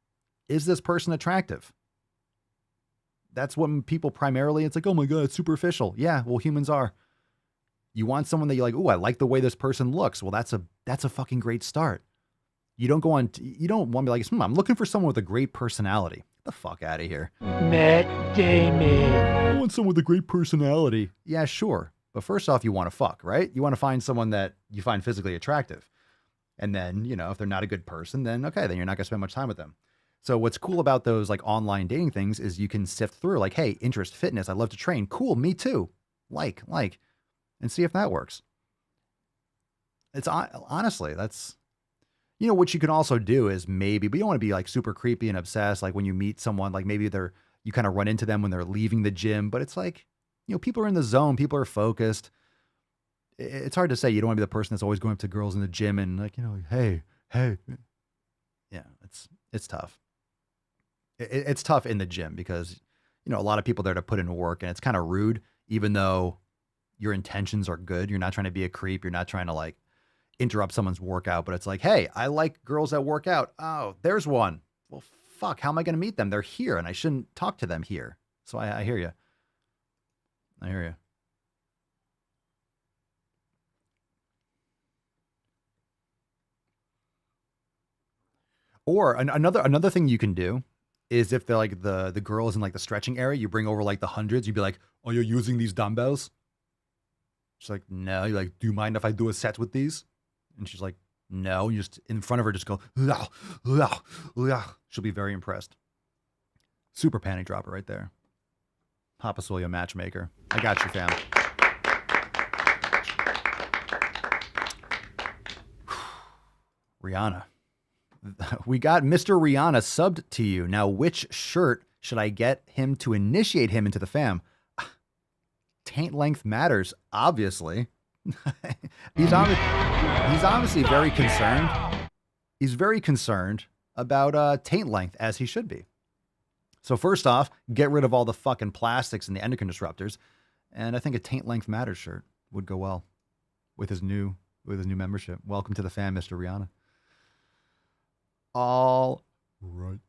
Is this person attractive? That's what people primarily, it's like, oh my God, it's superficial. Yeah, well, humans are. You want someone that you're like, oh, I like the way this person looks. Well, that's a fucking great start. You don't want to be like, I'm looking for someone with a great personality. Get the fuck out of here. Matt Damon. I want someone with a great personality. Yeah, sure. But first off, you want to fuck, right? You want to find someone that you find physically attractive. And then, if they're not a good person, then okay, then you're not going to spend much time with them. So what's cool about those like online dating things is you can sift through like, hey, interest, fitness, I love to train. Cool, me too. Like, and see if that works. It's honestly, that's, what you can also do is maybe, but you don't want to be like super creepy and obsessed. Like when you meet someone, like maybe you kind of run into them when they're leaving the gym, but it's like, people are in the zone, people are focused. It's hard to say. You don't want to be the person that's always going up to girls in the gym and like, hey. Yeah, it's tough. It's tough in the gym because, a lot of people there to put in work and it's kind of rude, even though your intentions are good. You're not trying to be a creep. You're not trying to like interrupt someone's workout, but it's like, hey, I like girls that work out. Oh, there's one. Well, fuck, how am I going to meet them? They're here and I shouldn't talk to them here. So I hear you. I hear you. Or another thing you can do is if they're like the girl is in like the stretching area, you bring over like the hundreds. You'd be like, "Oh, you're using these dumbbells?" She's like, "No." You're like, "Do you mind if I do a set with these?" And she's like, "No." You just in front of her, just go, "Lah, lah, lah." She'll be very impressed. Super panty dropper right there. Papa Swolio matchmaker. I got you, fam. Rihanna. We got Mr. Rihanna subbed to you. Now, which shirt should I get him to initiate him into the fam? Taint length matters, obviously. He's obviously very concerned. He's very concerned about taint length, as he should be. So first off, get rid of all the fucking plastics and the endocrine disruptors. And I think a taint length matters shirt would go well with his new membership. Welcome to the fam, Mr. Rihanna. All right.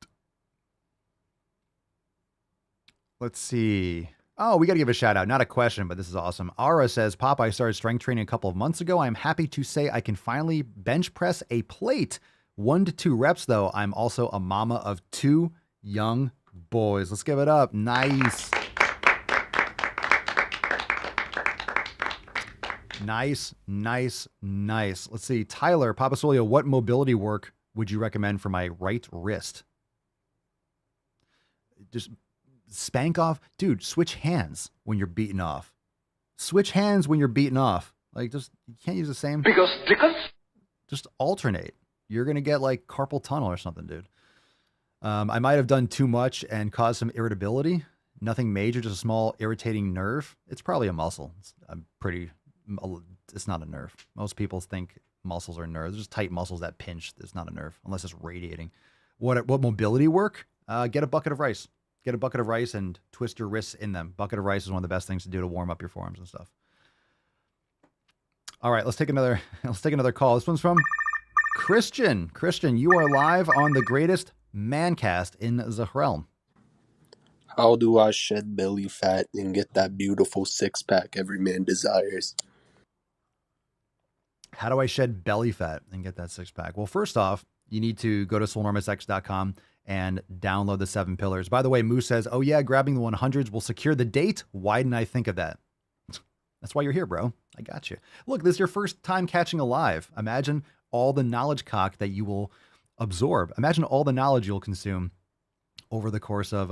Let's see. Oh, we got to give a shout out. Not a question, but this is awesome. Ara says, Pop, I started strength training a couple of months ago. I'm happy to say I can finally bench press a plate. 1 to 2 reps, though. I'm also a mama of 2 young boys. Let's give it up. Nice. Nice, nice, nice. Let's see. Tyler, Papa Swolio, what mobility work would you recommend for my right wrist? Just spank off. Dude, switch hands when you're beaten off. Switch hands when you're beaten off. Like, just, you can't use the same. Because just alternate. You're going to get like carpal tunnel or something, dude. I might have done too much and caused some irritability. Nothing major, just a small irritating nerve. It's probably a muscle. It's not a nerve. Most people think muscles are nerves. There's just tight muscles that pinch. It's not a nerve unless it's radiating. What mobility work? Get a bucket of rice. Get a bucket of rice and twist your wrists in them. Bucket of rice is one of the best things to do to warm up your forearms and stuff. All right, let's take another call. This one's from Christian. Christian, you are live on the greatest mancast in the realm. How do I shed belly fat and get that beautiful six-pack every man desires? How do I shed belly fat and get that 6-pack? Well, first off, you need to go to swolenormousx.com and download the 7 pillars. By the way, Moose says, oh yeah, grabbing the 100s will secure the date. Why didn't I think of that? That's why you're here, bro. I got you. Look, this is your first time catching a live. Imagine all the knowledge cock that you will absorb. Imagine all the knowledge you'll consume over the course of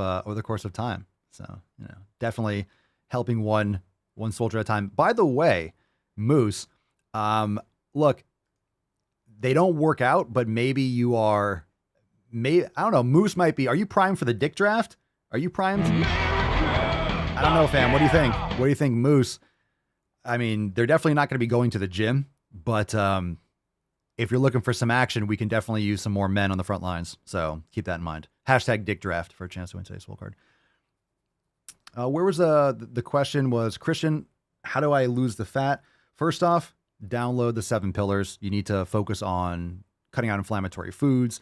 time. So, definitely helping one soldier at a time. By the way, Moose, look, they don't work out, but maybe you are, I don't know, Moose might be. Are you primed for the dick draft? Are you primed? I don't know, fam. What do you think? What do you think, Moose? I mean, they're definitely not going to be going to the gym, but if you're looking for some action, we can definitely use some more men on the front lines. So keep that in mind. Hashtag dick draft for a chance to win today's Swole card. Where was the question was, Christian, how do I lose the fat? First off, download the 7 pillars. You need to focus on cutting out inflammatory foods.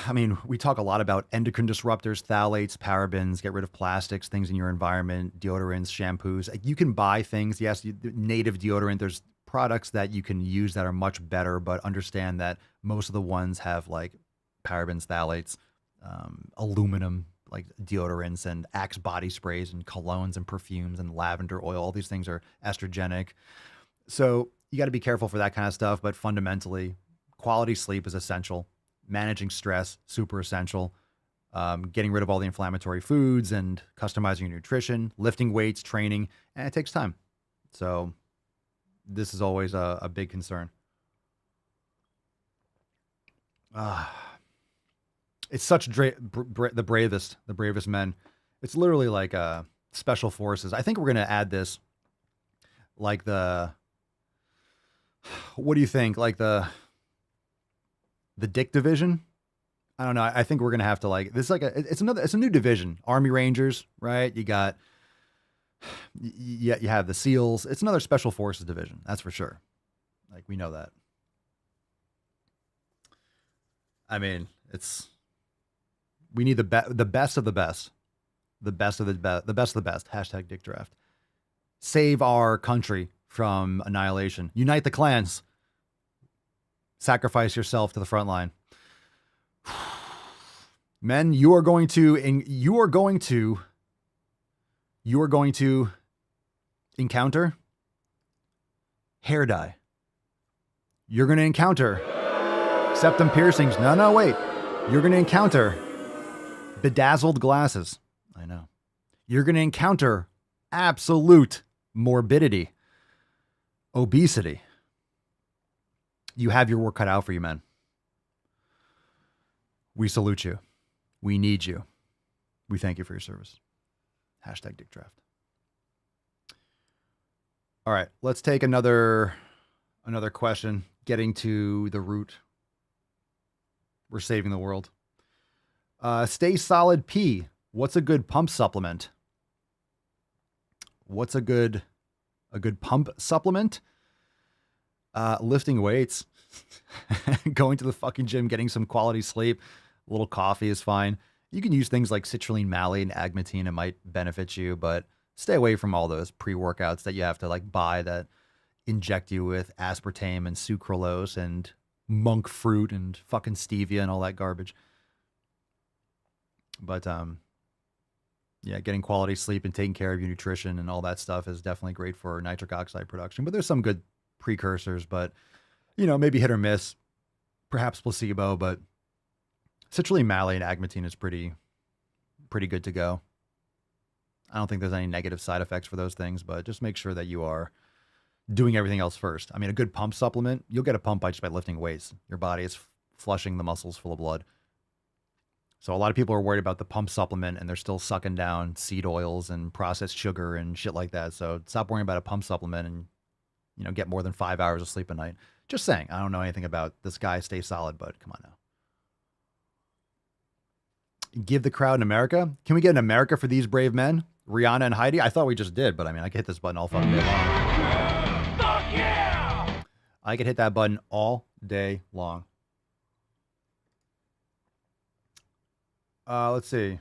I mean, we talk a lot about endocrine disruptors, phthalates, parabens, get rid of plastics, things in your environment, deodorants, shampoos. You can buy things. Yes, native deodorant. There's products that you can use that are much better, but understand that most of the ones have like parabens, phthalates, aluminum, like deodorants and Axe body sprays and colognes and perfumes and lavender oil. All these things are estrogenic. So you got to be careful for that kind of stuff. But fundamentally, quality sleep is essential. Managing stress, super essential. Getting rid of all the inflammatory foods and customizing your nutrition, lifting weights, training, and it takes time. So this is always a big concern. It's such the bravest men. It's literally like special forces. I think we're going to add this, like what do you think? Like the Dick Division? I don't know. I think we're going to have to this is it's a new division. Army Rangers, right? You got, you have the SEALs. It's another special forces division. That's for sure. Like, we know that. I mean, we need the best of the best, the best of the best of the best. Hashtag Dick Draft. Save our country from annihilation. Unite the clans. Sacrifice yourself to the front line. Men, you are going to encounter hair dye. You're going to encounter septum piercings. No, wait. You're going to encounter bedazzled glasses. I know. You're going to encounter absolute morbidity, obesity. You have your work cut out for you, men. We salute you. We need you. We thank you for your service. Hashtag Dick Draft. All right, let's take another question, getting to the root. We're saving the world. Stay Solid P. What's a good pump supplement? What's a good pump supplement? Lifting weights, going to the fucking gym, getting some quality sleep, a little coffee is fine. You can use things like citrulline mally and agmatine. It might benefit you, but stay away from all those pre-workouts that you have to like buy that inject you with aspartame and sucralose and monk fruit and fucking stevia and all that garbage. But yeah, getting quality sleep and taking care of your nutrition and all that stuff is definitely great for nitric oxide production. But there's some good precursors, but maybe hit or miss, perhaps placebo, but citrulline mally and agmatine is pretty good to go. I don't think there's any negative side effects for those things, but just make sure that you are doing everything else first. I mean, a good pump supplement, you'll get a pump just by lifting weights. Your body is flushing the muscles full of blood. So a lot of people are worried about the pump supplement and they're still sucking down seed oils and processed sugar and shit like that. So stop worrying about a pump supplement and, get more than 5 hours of sleep a night. Just saying, I don't know anything about this guy, Stay Solid, but come on now. Give the crowd in America. Can we get an America for these brave men? Rihanna and Heidi? I thought we just did, but I mean, I could hit this button all fucking day long. Fuck yeah! I could hit that button all day long. Let's see.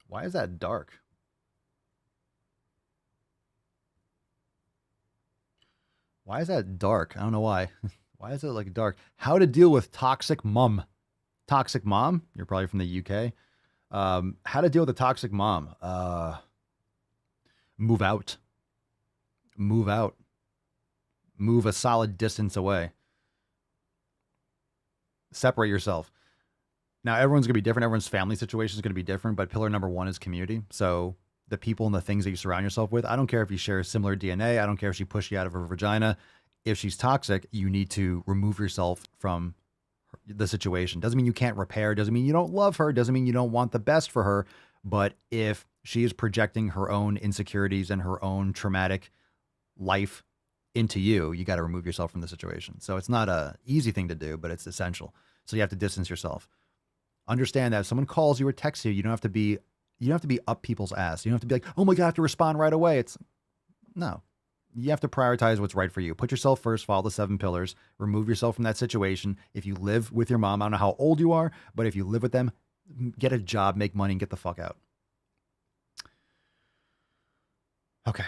Why is that dark? Why is that dark? I don't know why. Why is it like dark? How to deal with toxic mom. Toxic mom? You're probably from the UK. How to deal with a toxic mom. Move out. Move out. Move a solid distance away. Separate yourself. Now, everyone's going to be different. Everyone's family situation is going to be different, but pillar number one is community. So the people and the things that you surround yourself with, I don't care if you share similar DNA. I don't care if she pushed you out of her vagina. If she's toxic, you need to remove yourself from the situation. Doesn't mean you can't repair. Doesn't mean you don't love her. Doesn't mean you don't want the best for her. But if she is projecting her own insecurities and her own traumatic life into you, you got to remove yourself from the situation. So it's not a easy thing to do, but it's essential. So you have to distance yourself. Understand that if someone calls you or texts you, you don't have to be up people's ass. You don't have to be like, oh my God, I have to respond right away. No. You have to prioritize what's right for you. Put yourself first, follow the 7 pillars, remove yourself from that situation. If you live with your mom, I don't know how old you are, but if you live with them, get a job, make money, and get the fuck out. Okay.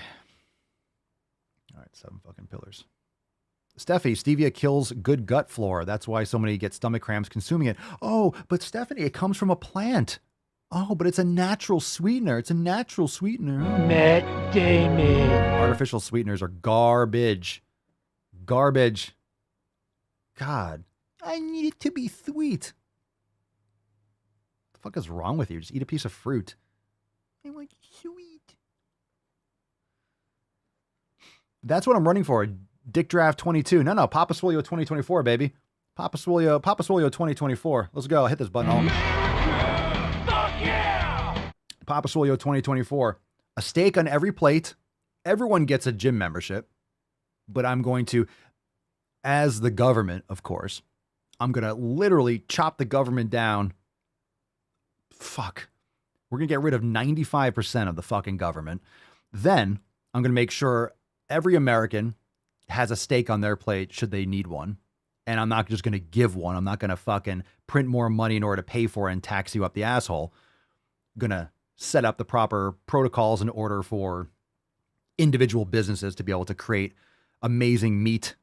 All right, 7 fucking pillars. Steffi, stevia kills good gut flora. That's why so many get stomach cramps consuming it. Oh, but Stephanie, it comes from a plant. Oh, but it's a natural sweetener. It's a natural sweetener. Matt Damon. Artificial sweeteners are garbage. Garbage. God, I need it to be sweet. What the fuck is wrong with you? Just eat a piece of fruit. I want sweet. That's what I'm running for. Dick Draft 22. No, Papa Swolio 2024, baby. Papa Swolio 2024. Let's go. Hit this button. Fuck yeah! Papa Swolio 2024. A steak on every plate. Everyone gets a gym membership. But I'm going to, as the government, of course, I'm going to literally chop the government down. Fuck. We're going to get rid of 95% of the fucking government. Then I'm going to make sure every American has a steak on their plate should they need one. And I'm not just going to give one. I'm not going to fucking print more money in order to pay for it and tax you up the asshole. I'm going to set up the proper protocols in order for individual businesses to be able to create amazing meat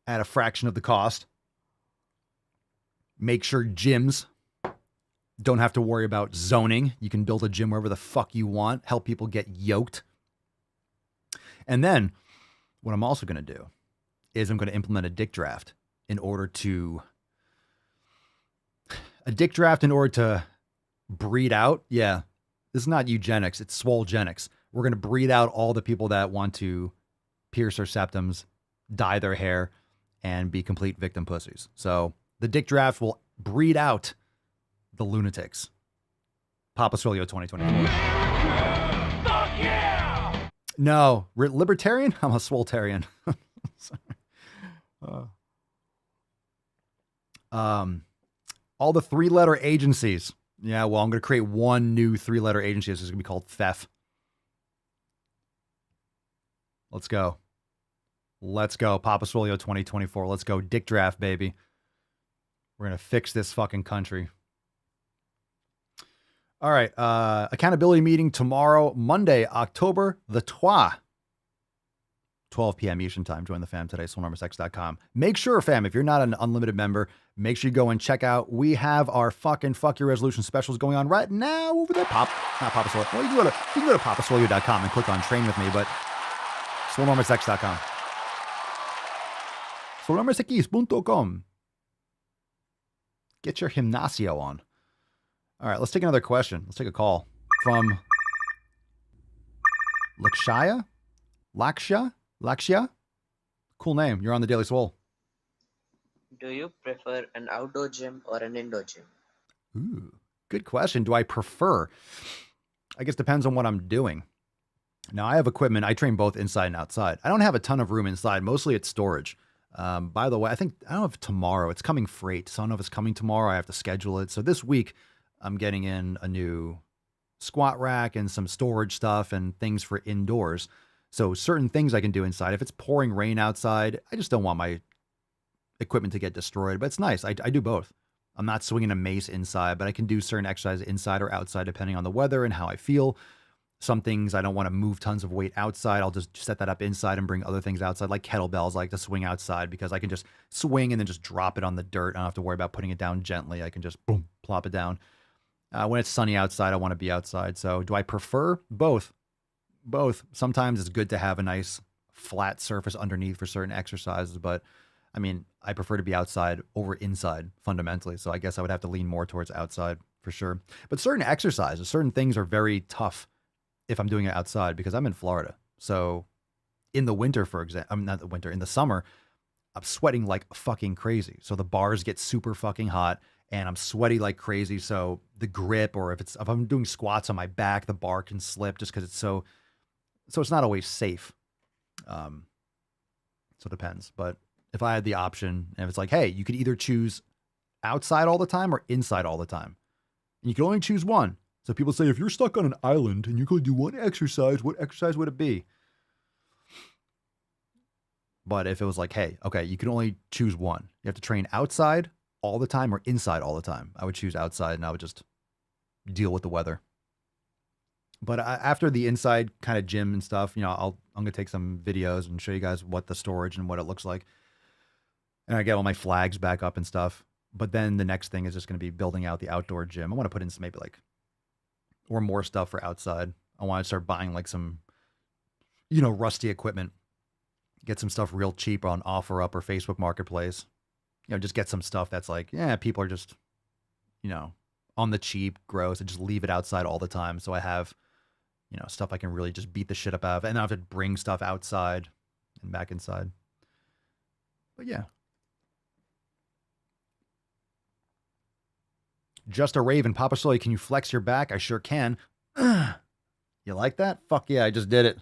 at a fraction of the cost. Make sure gyms Don't have to worry about zoning. You can build a gym wherever the fuck you want, help people get yoked. And then what I'm also going to do is I'm going to implement a dick draft in order to breed out. Yeah, this is not eugenics. It's swolgenics. We're going to breed out all the people that want to pierce their septums, dye their hair, and be complete victim pussies. So the dick draft will breed out the lunatics. Papa Swolio 2024. Fuck yeah! No, libertarian? I'm a swoletarian. All the 3-letter agencies. Yeah, well, I'm going to create one new 3-letter agency. This is going to be called FEF. Let's go. Let's go. Papa Swolio 2024. Let's go. Dick draft, baby. We're going to fix this fucking country. All right. Accountability meeting tomorrow, Monday, October the 12th. 12 p.m. Eastern time. Join the fam today, swolenumbersex.com. Make sure, fam, if you're not an unlimited member, make sure you go and check out. We have our fucking Fuck Your Resolution specials going on right now over there. Not Papa Swolio. Well, you can go to papaswolio.com and click on train with me, but swolenumbersex.com. swolenumbersex.com. Get your gimnasio on. All right, let's take another question. Let's take a call from Lakshya? Cool name. You're on the Daily Swole. Do you prefer an outdoor gym or an indoor gym? Ooh, good question. Do I prefer? I guess depends on what I'm doing. Now, I have equipment. I train both inside and outside. I don't have a ton of room inside. Mostly it's storage. By the way, I don't know if tomorrow. It's coming freight. So I don't know if it's coming tomorrow. I have to schedule it. So this week, I'm getting in a new squat rack and some storage stuff and things for indoors. So certain things I can do inside. If it's pouring rain outside, I just don't want my equipment to get destroyed. But it's nice. I do both. I'm not swinging a mace inside, but I can do certain exercises inside or outside depending on the weather and how I feel. Some things I don't want to move tons of weight outside. I'll just set that up inside and bring other things outside, like kettlebells. I like to swing outside because I can just swing and then just drop it on the dirt. I don't have to worry about putting it down gently. I can just boom, plop it down. When it's sunny outside, I want to be outside. So do I prefer both? Both. Sometimes it's good to have a nice flat surface underneath for certain exercises, but I mean, I prefer to be outside over inside fundamentally. So I guess I would have to lean more towards outside for sure. But certain exercises, certain things are very tough if I'm doing it outside because I'm in Florida. So in the winter, for example, I'm not the winter, in the summer, I'm sweating like fucking crazy. So the bars get super fucking hot and I'm sweaty like crazy. So the grip, or if I'm doing squats on my back, the bar can slip just because it's so it's not always safe. So it depends. But if I had the option and it's like, hey, you could either choose outside all the time or inside all the time. And you can only choose one. So people say, if you're stuck on an island and you could do one exercise, what exercise would it be? But if it was like, hey, okay, you can only choose one. You have to train outside all the time or inside all the time. I would choose outside and I would just deal with the weather. But after the inside kind of gym and stuff, I'm going to take some videos and show you guys what the storage and what it looks like. And I get all my flags back up and stuff. But then the next thing is just going to be building out the outdoor gym. I want to put in some or more stuff for outside. I want to start buying like some, rusty equipment. Get some stuff real cheap on OfferUp or Facebook Marketplace. Just get some stuff that's like, people are just, on the cheap, gross, and just leave it outside all the time. So I have, stuff I can really just beat the shit up out of, and I have to bring stuff outside and back inside. But yeah. Just a Raven. Papa Swolio, can you flex your back? I sure can. You like that? Fuck yeah, I just did it.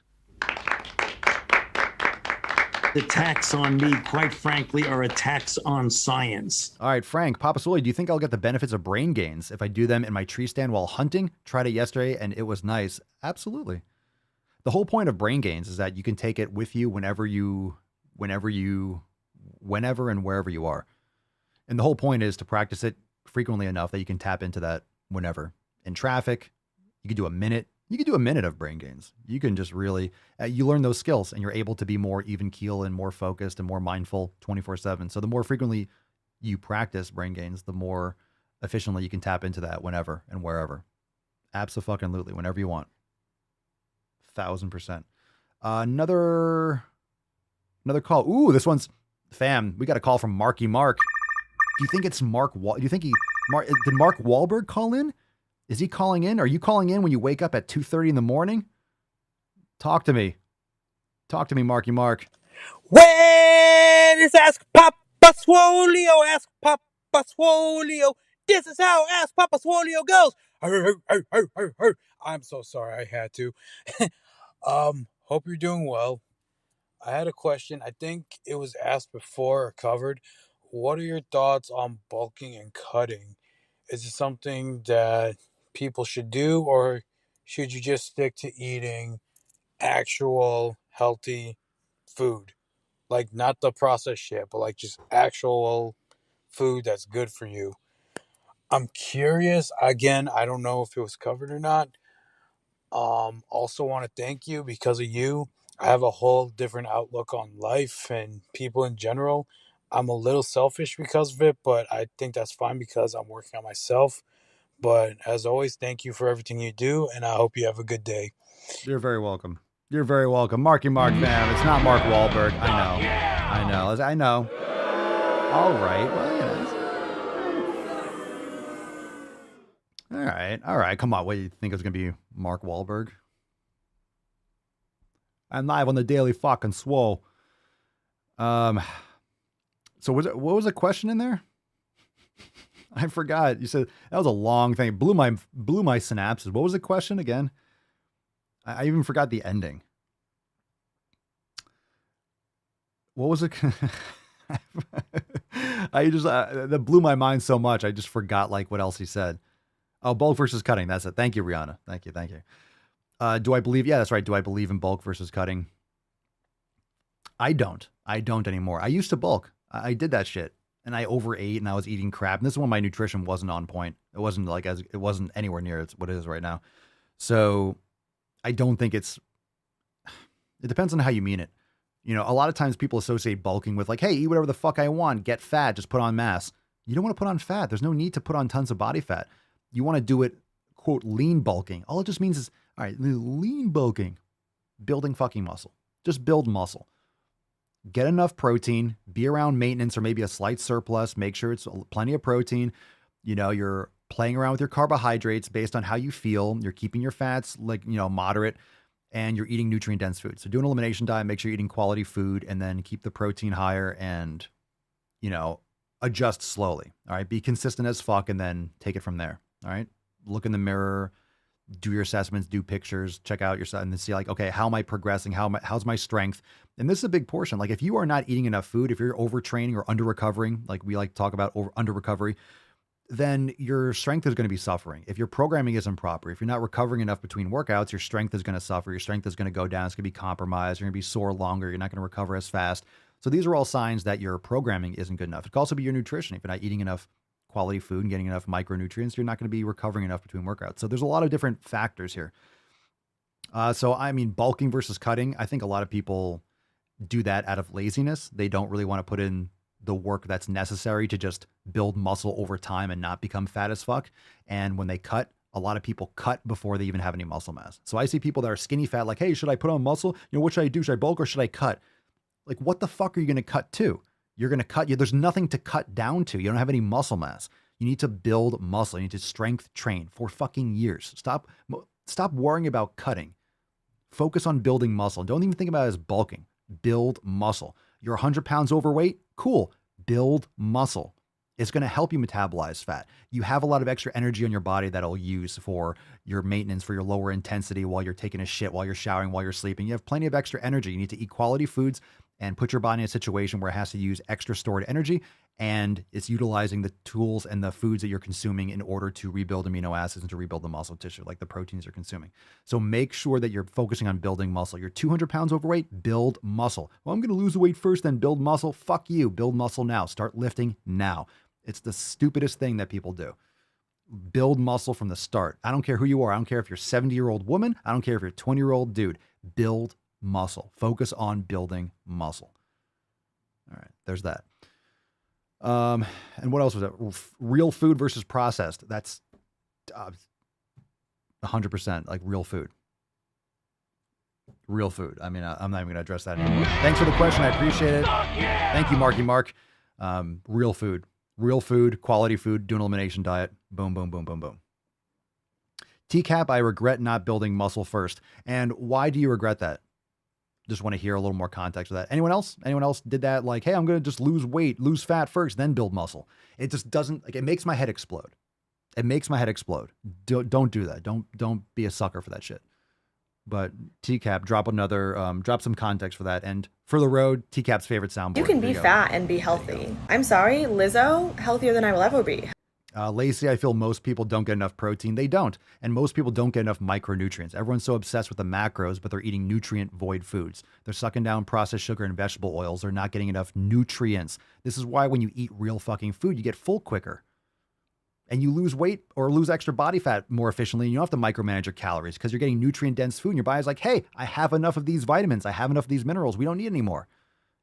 The attacks on me, quite frankly, are attacks on science. All right, Frank, Papa Swolio, do you think I'll get the benefits of brain gains if I do them in my tree stand while hunting? Tried it yesterday and it was nice. Absolutely. The whole point of brain gains is that you can take it with you whenever and wherever you are. And the whole point is to practice it frequently enough that you can tap into that whenever. In traffic, you could do a minute. You could do a minute of brain gains. You can just really, you learn those skills and you're able to be more even keel and more focused and more mindful 24/7. So the more frequently you practice brain gains, the more efficiently, you can tap into that whenever and wherever. Abso-fucking-lutely, whenever you want. 1000%. Another call. Ooh, this one's fam. We got a call from Marky Mark. Do you think it's Mark? Do you think did Mark Wahlberg call in? Is he calling in? Are you calling in when you wake up at 2:30 in the morning? Talk to me. Talk to me, Marky Mark. When it's Ask Papa Swolio, Ask Papa Swolio. This is how Ask Papa Swolio goes. I'm so sorry I had to. Hope you're doing well. I had a question. I think it was asked before or covered. What are your thoughts on bulking and cutting? Is it something that people should do, or should you just stick to eating actual healthy food? Like not the processed shit, but like just actual food that's good for you. I'm curious. Again, I don't know if it was covered or not. Also want to thank you. Because of you, I have a whole different outlook on life and people in general. I'm a little selfish because of it, but I think that's fine because I'm working on myself. But as always, thank you for everything you do, and I hope you have a good day. You're very welcome. You're very welcome. Marky Mark, fam. It's not Mark Wahlberg. I know. All right. Well, All right. Come on. What, you think it was going to be Mark Wahlberg? I'm live on the Daily fucking Swole. So what was the question in there? I forgot. You said that was a long thing. It blew my synapses. What was the question again? I even forgot the ending. What was it? I just that blew my mind so much. I just forgot like what else he said. Oh, bulk versus cutting. That's it. Thank you, Rihanna. Thank you. Do I believe? Yeah, that's right. Do I believe in bulk versus cutting? I don't anymore. I used to bulk. I did that shit, and I overate, and I was eating crap. And this is when my nutrition wasn't on point. It wasn't anywhere near what it is right now. So I don't think it depends on how you mean it. You know, a lot of times people associate bulking with like, hey, eat whatever the fuck I want, get fat, just put on mass. You don't want to put on fat. There's no need to put on tons of body fat. You want to do it, quote, lean bulking. All it just means is, all right, lean bulking, building fucking muscle. Just build muscle. Get enough protein, be around maintenance or maybe a slight surplus. Make sure it's plenty of protein. You know, you're playing around with your carbohydrates based on how you feel. You're keeping your fats like, moderate, and you're eating nutrient dense food. So do an elimination diet, make sure you're eating quality food, and then keep the protein higher and, adjust slowly. All right. Be consistent as fuck and then take it from there. All right. Look in the mirror, do your assessments, do pictures, check out yourself, and then see like, okay, how am I progressing? How's my strength? And this is a big portion. Like if you are not eating enough food, if you're overtraining or under recovering, like we like to talk about under recovery, then your strength is going to be suffering. If your programming isn't proper, if you're not recovering enough between workouts, your strength is going to suffer. Your strength is going to go down. It's going to be compromised. You're going to be sore longer. You're not going to recover as fast. So these are all signs that your programming isn't good enough. It could also be your nutrition. If you're not eating enough quality food and getting enough micronutrients, you're not going to be recovering enough between workouts. So there's a lot of different factors here. Bulking versus cutting, I think a lot of people do that out of laziness. They don't really want to put in the work that's necessary to just build muscle over time and not become fat as fuck. And when they cut, a lot of people cut before they even have any muscle mass. So I see people that are skinny fat, like, hey, should I put on muscle? What should I do? Should I bulk or should I cut? Like, what the fuck are you going to cut to? You're going to cut. There's nothing to cut down to. You don't have any muscle mass. You need to build muscle. You need to strength train for fucking years. Stop worrying about cutting. Focus on building muscle. Don't even think about it as bulking. Build muscle. You're 100 pounds overweight. Cool. Build muscle. It's going to help you metabolize fat. You have a lot of extra energy on your body that'll use for your maintenance, for your lower intensity while you're taking a shit, while you're showering, while you're sleeping. You have plenty of extra energy. You need to eat quality foods and put your body in a situation where it has to use extra stored energy, and it's utilizing the tools and the foods that you're consuming in order to rebuild amino acids and to rebuild the muscle tissue, like the proteins you're consuming. So make sure that you're focusing on building muscle. You're 200 pounds overweight, build muscle. Well, I'm going to lose the weight first, then build muscle. Fuck you. Build muscle now. Start lifting now. It's the stupidest thing that people do. Build muscle from the start. I don't care who you are. I don't care if you're a 70-year-old woman. I don't care if you're a 20-year-old dude. Build muscle. Focus on building muscle. All right, there's that. And what else was it? Real food versus processed. That's 100% like real food. Real food. I mean, I'm not even going to address that anymore. Thanks for the question. I appreciate it. Thank you, Marky Mark. Real food. Real food, quality food, do an elimination diet. Boom, boom, boom, boom, boom. TCAP, I regret not building muscle first. And why do you regret that? Just want to hear a little more context of that. Anyone else? Anyone else did that? Like, hey, I'm going to just lose weight, lose fat first, then build muscle. It just doesn't, like, it makes my head explode. It makes my head explode. Don't do that. Don't be a sucker for that shit. But TCAP, drop some context for that. And for the road, TCAP's favorite soundboard. You can be fat and be healthy. I'm sorry, Lizzo, healthier than I will ever be. Lacey, I feel most people don't get enough protein. They don't. And most people don't get enough micronutrients. Everyone's so obsessed with the macros, but they're eating nutrient-void foods. They're sucking down processed sugar and vegetable oils. They're not getting enough nutrients. This is why when you eat real fucking food, you get full quicker. And you lose weight or lose extra body fat more efficiently. You don't have to micromanage your calories because you're getting nutrient-dense food. And your body's like, hey, I have enough of these vitamins. I have enough of these minerals. We don't need any more.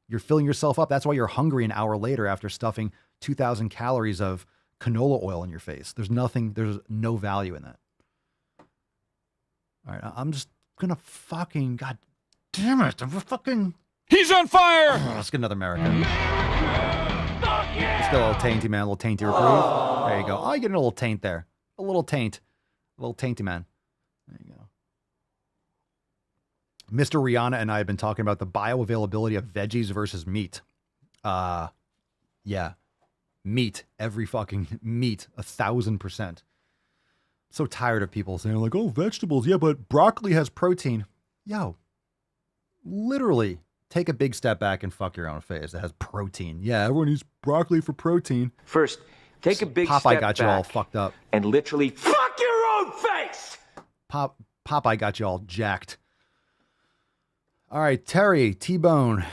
You're filling yourself up. That's why you're hungry an hour later after stuffing 2,000 calories of canola oil in your face. There's no value in that. All right, I'm just gonna fucking, god damn it, I'm fucking... He's on fire! Oh, let's get another American. Let's get a little tainty, man, a little tainty reprove. There you go. Oh, you get a little taint there. A little taint. A little tainty, man. There you go. Mr. Rihanna and I have been talking about the bioavailability of veggies versus meat. Yeah. Meat, every fucking meat, 1,000%. So tired of people saying like, oh, vegetables. Yeah, but broccoli has protein. Yo, literally take a big step back and fuck your own face. It has protein. Yeah, everyone eats broccoli for protein. First, take a big Popeye step got you all fucked up. and literally fuck your own face. Popeye got you all jacked. All right, Terry, T-Bone.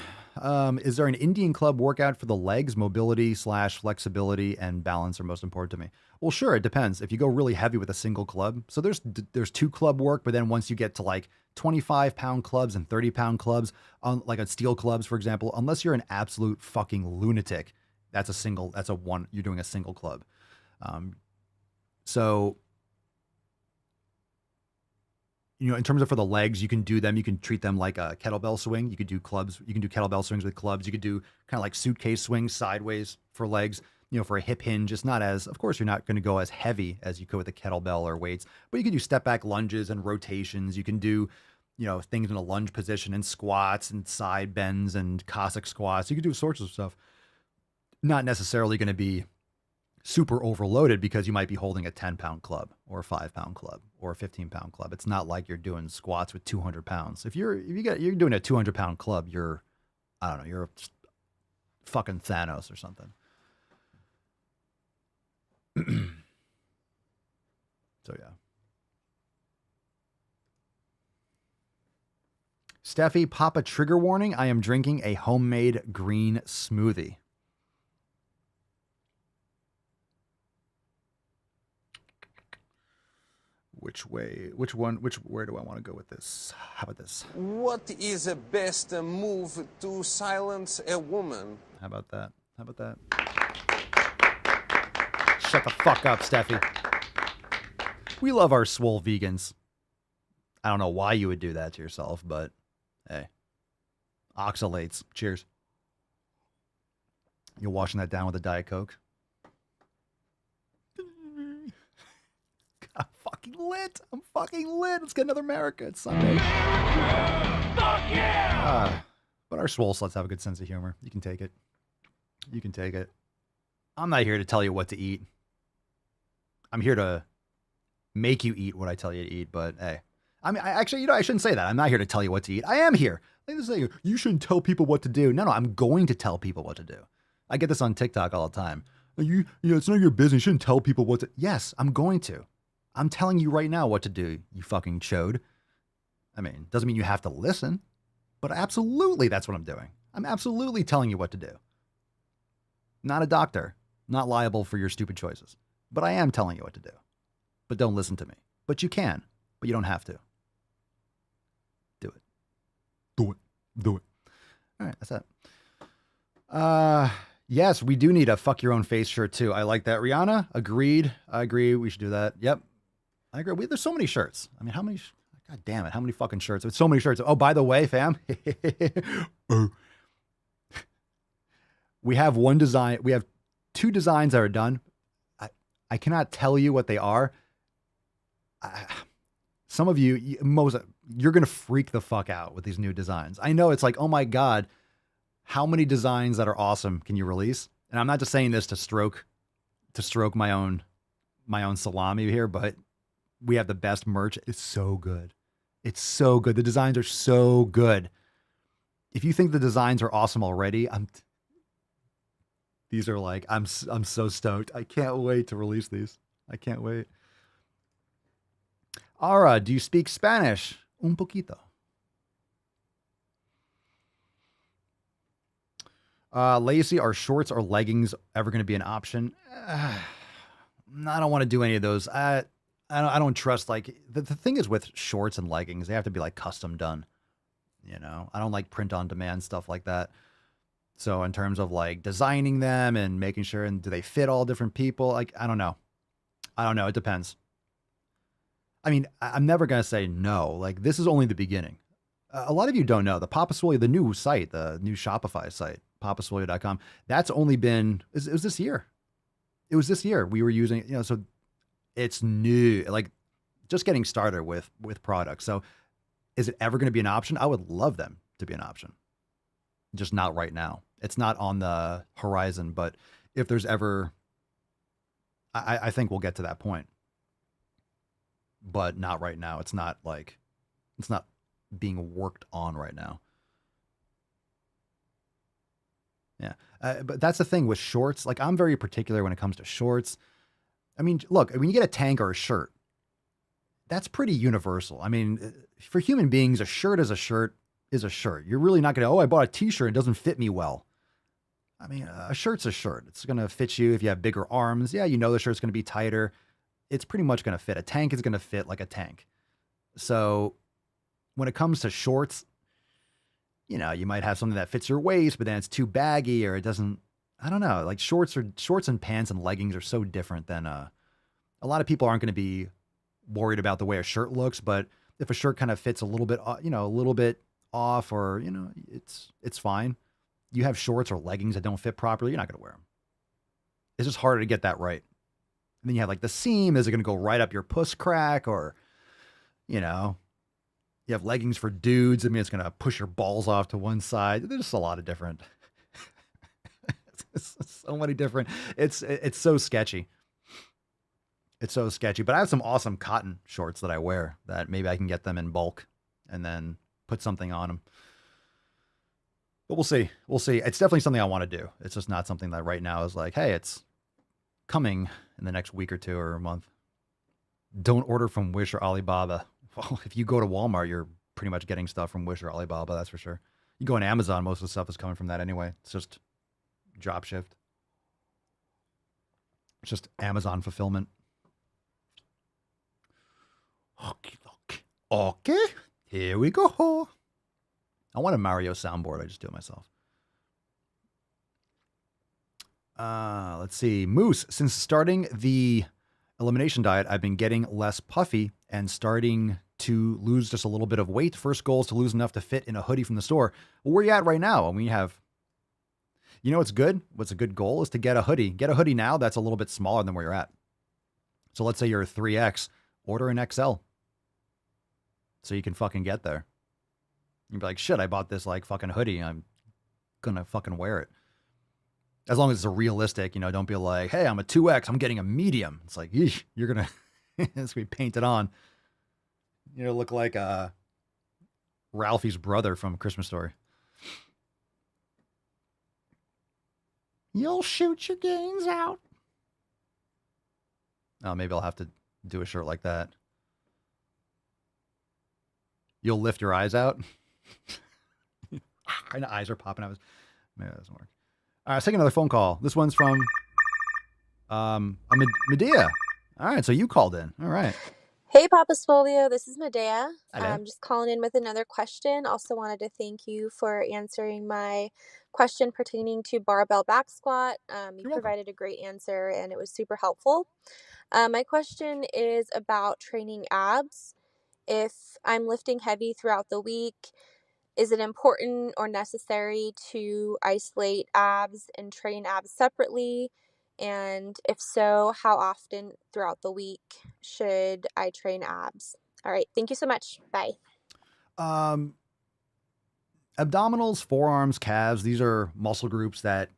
Is there an Indian club workout for the legs? Mobility / flexibility and balance are most important to me. Well, sure. It depends. If you go really heavy with a single club. So there's 2 club work, but then once you get to like 25-pound clubs and 30-pound clubs, like on steel clubs, for example, unless you're an absolute fucking lunatic, you're doing a single club. So, you know, in terms of for the legs, you can do them. You can treat them like a kettlebell swing. You could do clubs. You can do kettlebell swings with clubs. You could do kind of like suitcase swings sideways for legs, you know, for a hip hinge. It's not as, of course, you're not going to go as heavy as you could with a kettlebell or weights, but you can do step back lunges and rotations. You can do, you know, things in a lunge position and squats and side bends and Cossack squats. You can do sorts of stuff. Not necessarily going to be super overloaded because you might be holding a 10-pound club or a 5-pound club or a 15-pound club. It's not like you're doing squats with 200 pounds. If you're doing a 200-pound club, you're fucking Thanos or something. So yeah. Steffi, pop a trigger warning. I am drinking a homemade green smoothie. Where do I want to go with this? How about this? What is the best move to silence a woman? How about that? Shut the fuck up, Steffi. We love our swole vegans. I don't know why you would do that to yourself, but hey. Oxalates. Cheers. You're washing that down with a Diet Coke? I'm fucking lit. Let's get another America. It's Sunday. Fuck yeah! But our swole sluts have a good sense of humor. You can take it. I'm not here to tell you what to eat. I'm here to make you eat what I tell you to eat, but hey. I mean, I shouldn't say that. I'm not here to tell you what to eat. I am here. Like this saying, you shouldn't tell people what to do. No, I'm going to tell people what to do. I get this on TikTok all the time. It's not your business. You shouldn't tell people what to... Yes, I'm going to. I'm telling you right now what to do, you fucking chode. I mean, doesn't mean you have to listen, but absolutely that's what I'm doing. I'm absolutely telling you what to do. Not a doctor, not liable for your stupid choices, but I am telling you what to do. But don't listen to me. But you can, but you don't have to. Do it. All right, that's that. Yes, we do need a fuck your own face shirt too. I like that. Rihanna, agreed. I agree. We should do that. Yep. I agree. There's so many shirts. I mean, how many? God damn it. How many fucking shirts? There's so many shirts. Oh, by the way, fam, we have one design. We have 2 designs that are done. I cannot tell you what they are. Some of you, you're going to freak the fuck out with these new designs. I know it's like, oh my God, how many designs that are awesome can you release? And I'm not just saying this to stroke my own salami here, but we have the best merch. It's so good. It's so good. The designs are so good. If you think the designs are awesome already, these are like, I'm so stoked. I can't wait to release these. I can't wait. Ara, do you speak Spanish? Un poquito. Lacey, are shorts or leggings ever going to be an option? I don't want to do any of those. I don't trust, like, the thing is with shorts and leggings, they have to be like custom done. You know, I don't like print on demand stuff like that. So in terms of like designing them and making sure, and do they fit all different people? Like, I don't know. It depends. I mean, I'm never going to say no. Like, this is only the beginning. A lot of you don't know the Papa Swolio, the new site, the new Shopify site, papaswolio.com. That's only been, it was this year. It was this year we were using, you know, so it's new, like just getting started with products. So is it ever going to be an option? I would love them to be an option. Just not right now. It's not on the horizon, but if there's ever, I think we'll get to that point, but not right now. It's not being worked on right now. Yeah. But that's the thing with shorts. Like, I'm very particular when it comes to shorts. I mean, look, when you get a tank or a shirt, that's pretty universal. I mean, for human beings, a shirt is a shirt is a shirt. You're really not going to, I bought a t-shirt. It doesn't fit me well. I mean, a shirt's a shirt. It's going to fit you if you have bigger arms. Yeah, you know the shirt's going to be tighter. It's pretty much going to fit. A tank is going to fit like a tank. So when it comes to shorts, you know, you might have something that fits your waist, but then it's too baggy or it doesn't, I don't know. Like shorts and pants and leggings are so different than a lot of people aren't going to be worried about the way a shirt looks, but if a shirt kind of fits a little bit, you know, a little bit off, or, you know, it's fine. You have shorts or leggings that don't fit properly, you're not going to wear them. It's just harder to get that right. And then you have like the seam. Is it going to go right up your puss crack? Or, you know, you have leggings for dudes. I mean, it's going to push your balls off to one side. There's just a lot of different, so many different, it's so sketchy. It's so sketchy, but I have some awesome cotton shorts that I wear that maybe I can get them in bulk and then put something on them. But we'll see. We'll see. It's definitely something I want to do. It's just not something that right now is like, hey, it's coming in the next week or two or a month. Don't order from Wish or Alibaba. Well, if you go to Walmart, you're pretty much getting stuff from Wish or Alibaba, that's for sure. You go on Amazon, most of the stuff is coming from that anyway. It's just drop shift. It's just Amazon fulfillment. Okay. Here we go. I want a Mario soundboard. I just do it myself. Let's see. Moose, since starting the elimination diet, I've been getting less puffy and starting to lose just a little bit of weight. First goal is to lose enough to fit in a hoodie from the store. Well, where are you at right now? I mean, you know what's good? What's a good goal is to get a hoodie. Get a hoodie now that's a little bit smaller than where you're at. So let's say you're a 3X. Order an XL. So you can fucking get there. You'd be like, shit, I bought this like fucking hoodie. I'm gonna fucking wear it. As long as it's a realistic, you know, don't be like, hey, I'm a 2X, I'm getting a medium. It's like, yeesh, you're gonna, it's gonna be painted on. You know, look like Ralphie's brother from Christmas Story. You'll shoot your gains out. Oh, maybe I'll have to do a shirt like that. You'll lift your eyes out. And the eyes are popping out. Maybe that doesn't work. All right, let's take another phone call. This one's from Medea. All right, so you called in. All right. Hey, Papa Swolio, this is Medea. Hello. I'm just calling in with another question. Also wanted to thank you for answering my question pertaining to barbell back squat. You provided a great answer and it was super helpful. My question is about training abs. If I'm lifting heavy throughout the week, is it important or necessary to isolate abs and train abs separately? And if so, how often throughout the week should I train abs? All right. Thank you so much. Bye. Abdominals, forearms, calves, these are muscle groups that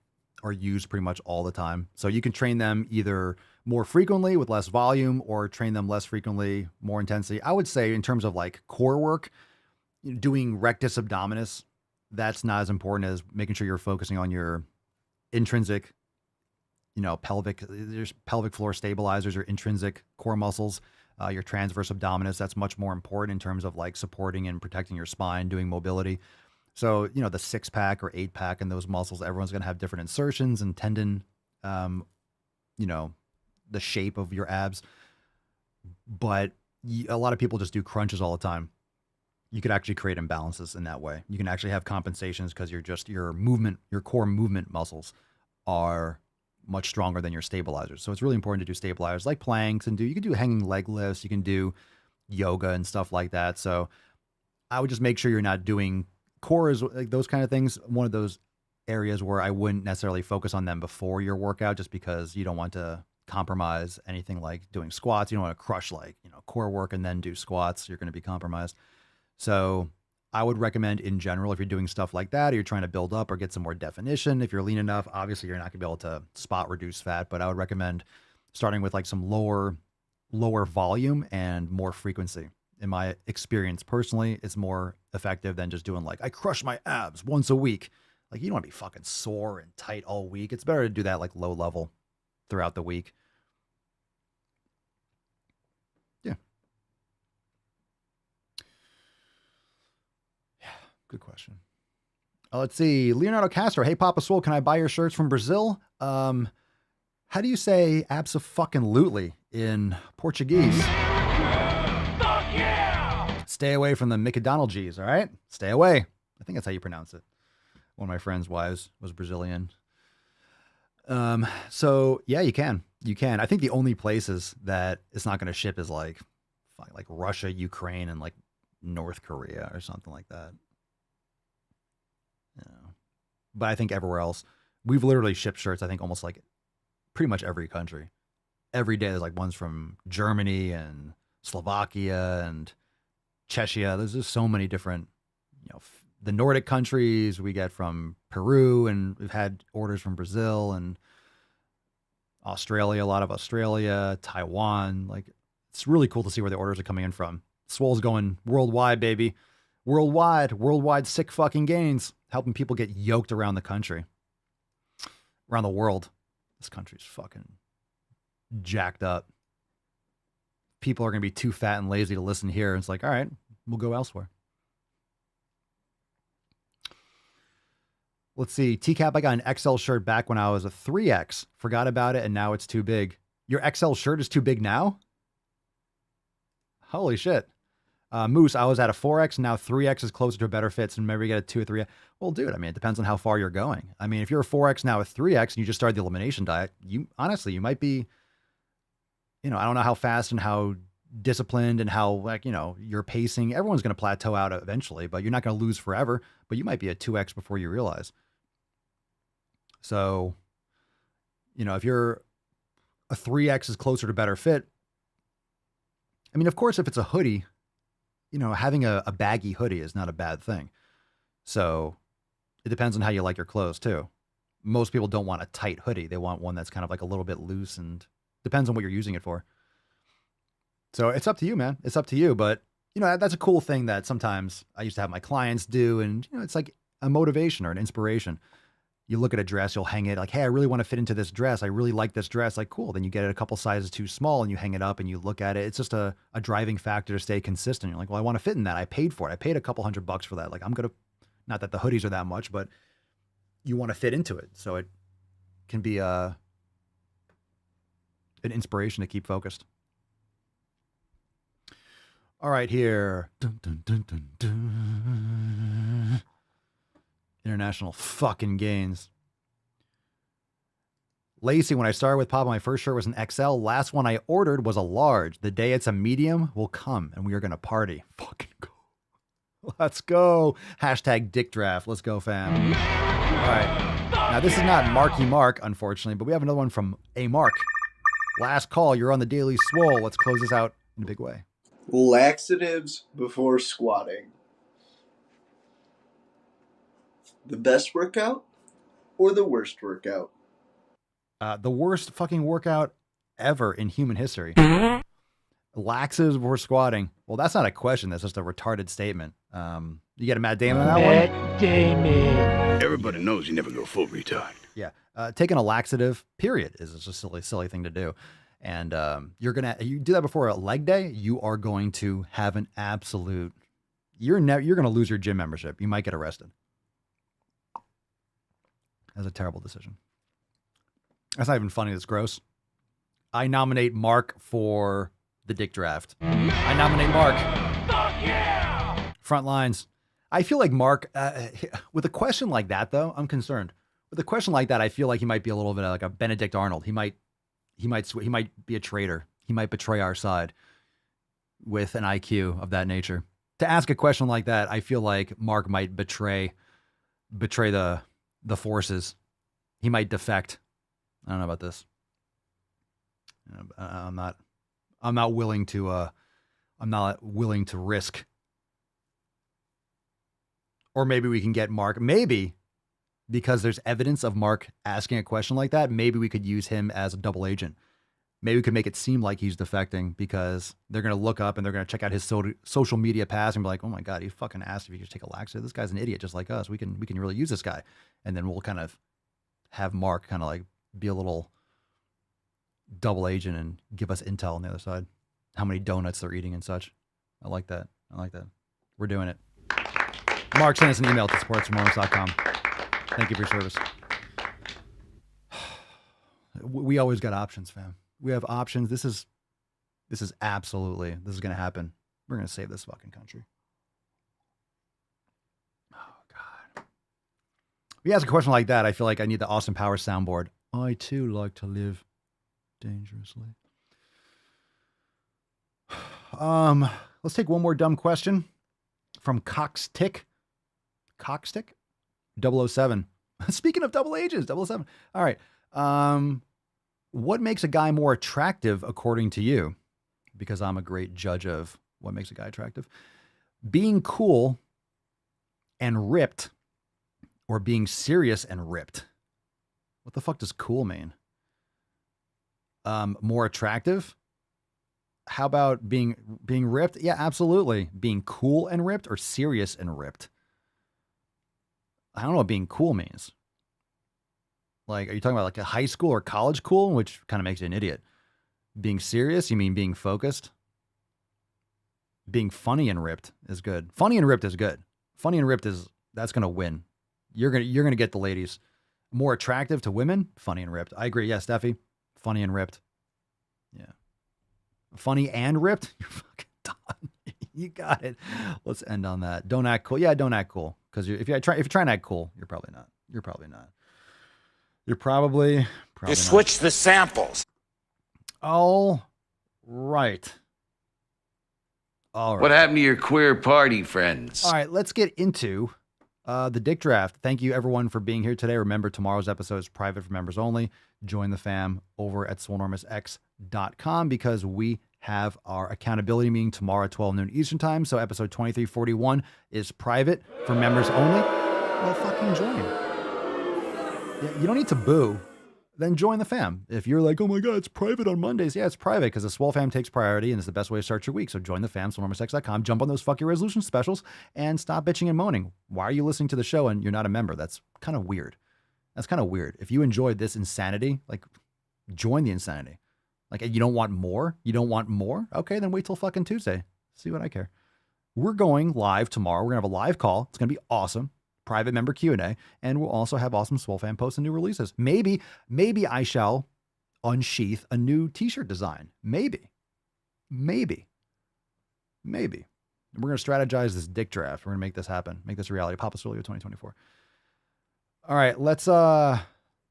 are used pretty much all the time. So you can train them either more frequently with less volume or train them less frequently, more intensity. I would say in terms of like core work, doing rectus abdominis, that's not as important as making sure you're focusing on your intrinsic, pelvic floor stabilizers, your intrinsic core muscles, your transverse abdominis. That's much more important in terms of like supporting and protecting your spine, doing mobility. So, the 6-pack or 8-pack and those muscles, everyone's going to have different insertions and tendon, the shape of your abs. But a lot of people just do crunches all the time. You could actually create imbalances in that way. You can actually have compensations because your core movement muscles are much stronger than your stabilizers. So it's really important to do stabilizers like planks and you can do hanging leg lifts. You can do yoga and stuff like that. So I would just make sure you're not doing core is like those kind of things. One of those areas where I wouldn't necessarily focus on them before your workout, just because you don't want to compromise anything like doing squats. You don't want to crush core work and then do squats. You're going to be compromised. So I would recommend in general, if you're doing stuff like that, or you're trying to build up or get some more definition, if you're lean enough, obviously you're not gonna be able to spot reduce fat, but I would recommend starting with like some lower volume and more frequency. In my experience personally, it's more effective than just doing like, I crush my abs once a week. Like, you don't want to be fucking sore and tight all week. It's better to do that like low level throughout the week. Good question. Let's see. Leonardo Castro. Hey, Papa Swole, can I buy your shirts from Brazil? How do you say abso-fucking-lutely in Portuguese? Fuck yeah! Stay away from the McDonald's, all right? Stay away. I think that's how you pronounce it. One of my friends' wives was Brazilian. So yeah, you can. You can. I think the only places that it's not going to ship is like Russia, Ukraine, and like North Korea or something like that. But I think everywhere else, we've literally shipped shirts, I think almost like pretty much every country. Every day there's like ones from Germany and Slovakia and Czechia. There's just so many different, the Nordic countries we get from Peru, and we've had orders from Brazil and Australia, a lot of Australia, Taiwan. Like, it's really cool to see where the orders are coming in from. Swole's going worldwide, baby. Worldwide sick fucking gains, helping people get yoked around the country, around the world. This country's fucking jacked up. People are going to be too fat and lazy to listen here. It's like, all right, we'll go elsewhere. Let's see. TCAP, I got an XL shirt back when I was a 3X. Forgot about it, and now it's too big. Your XL shirt is too big now? Holy shit. Moose, I was at a 4X, now 3X is closer to a better fit, so maybe get a 2 or 3. Well, dude, I mean, it depends on how far you're going. I mean, if you're a 4X now with 3X and you just started the elimination diet, you might be, I don't know how fast and how disciplined and how, your pacing. Everyone's going to plateau out eventually, but you're not going to lose forever, but you might be a 2X before you realize. So, if you're a 3X is closer to better fit, I mean, of course, if it's a hoodie, having a baggy hoodie is not a bad thing. So it depends on how you like your clothes too. Most people don't want a tight hoodie. They want one that's kind of like a little bit loose, and depends on what you're using it for. So it's up to you, man. It's up to you. But, that's a cool thing that sometimes I used to have my clients do. And, it's like a motivation or an inspiration. You look at a dress, you'll hang it like, hey, I really want to fit into this dress. I really like this dress. Like, cool. Then you get it a couple sizes too small and you hang it up and you look at it. It's just a driving factor to stay consistent. You're like, well, I want to fit in that. I paid for it. I paid a couple $100 for that. Like, not that the hoodies are that much, but you want to fit into it. So it can be an inspiration to keep focused. All right, here. Dun, dun, dun, dun, dun. International fucking gains. Lacey, when I started with Papa, my first shirt was an XL. Last one I ordered was a large. The day it's a medium will come, and we are going to party. Fucking go. Let's go. Hashtag dick draft. Let's go, fam. All right. Now, this is not Marky Mark, unfortunately, but we have another one from A Mark. Last call. You're on the Daily Swole. Let's close this out in a big way. Laxatives before squatting. The best workout or the worst workout? The worst fucking workout ever in human history. Laxatives before squatting. Well, that's not a question. That's just a retarded statement. You get a Matt Damon on that one? Matt Damon. Everybody knows you never go full retard. Yeah. Taking a laxative, period, is just a silly thing to do. And you do that before a leg day, you are going to have an absolute, you're going to lose your gym membership. You might get arrested. That's a terrible decision. That's not even funny. That's gross. I nominate Mark for the dick draft. I nominate Mark. Fuck yeah! Front lines. I feel like Mark, with a question like that, though, I'm concerned. With a question like that, I feel like he might be a little bit like a Benedict Arnold. He might be a traitor. He might betray our side with an IQ of that nature. To ask a question like that, I feel like Mark might betray the forces. He might defect. I don't know about this. I'm not willing to risk. Or maybe we can get Mark. Maybe because there's evidence of Mark asking a question like that, maybe we could use him as a double agent. Maybe we could make it seem like he's defecting because they're going to look up and they're going to check out his social media past and be like, oh my God, he fucking asked if he could take a laxative. This guy's an idiot just like us. We can really use this guy. And then we'll kind of have Mark kind of like be a little double agent and give us intel on the other side. How many donuts they're eating and such. I like that. We're doing it. Mark, send us an email to supportsformormons.com. Thank you for your service. We always got options, fam. We have options. This is going to happen. We're going to save this fucking country. Oh, God. If you ask a question like that, I feel like I need the Austin Powers soundboard. I, too, like to live dangerously. Let's take one more dumb question from Coxtick. 007. Speaking of double ages, 007. All right. What makes a guy more attractive according to you? Because I'm a great judge of what makes a guy attractive. Being cool and ripped, or being serious and ripped. What the fuck does cool mean? More attractive? How about being ripped? Yeah, absolutely. Being cool and ripped or serious and ripped? I don't know what being cool means. Like, are you talking about like a high school or college cool, which kind of makes you an idiot? Being serious? You mean being focused? Being funny and ripped is good. Funny and ripped is good. Funny and ripped that's going to win. You're going to get the ladies. More attractive to women? Funny and ripped. I agree. Yeah, Steffi. Funny and ripped. Yeah. Funny and ripped? You're fucking done. You got it. Let's end on that. Don't act cool. Yeah, don't act cool. Because if you're trying to act cool, you're probably not. You're probably You switch the samples. All right. What happened to your queer party friends? All right, let's get into the dick draft. Thank you, everyone, for being here today. Remember, tomorrow's episode is private for members only. Join the fam over at swolenormousx.com because we have our accountability meeting tomorrow at 12 noon Eastern time. So episode 2341 is private for members only. Well, fucking join. Yeah, you don't need to boo. Then join the fam. If you're like, oh my God, it's private on Mondays. Yeah, it's private because the Swole fam takes priority and it's the best way to start your week. So join the fam, swolenormousx.com. Jump on those fuck your resolution specials and stop bitching and moaning. Why are you listening to the show and you're not a member? That's kind of weird. If you enjoyed this insanity, like, join the insanity. Like, you don't want more? Okay, then wait till fucking Tuesday. See what I care. We're going live tomorrow. We're going to have a live call. It's going to be awesome. Private member Q&A. And we'll also have awesome Swole fan posts and new releases. Maybe I shall unsheath a new t-shirt design. Maybe. Maybe. And we're going to strategize this dick draft. We're going to make this happen. Make this a reality. Papa Swolio 2024. All right, let's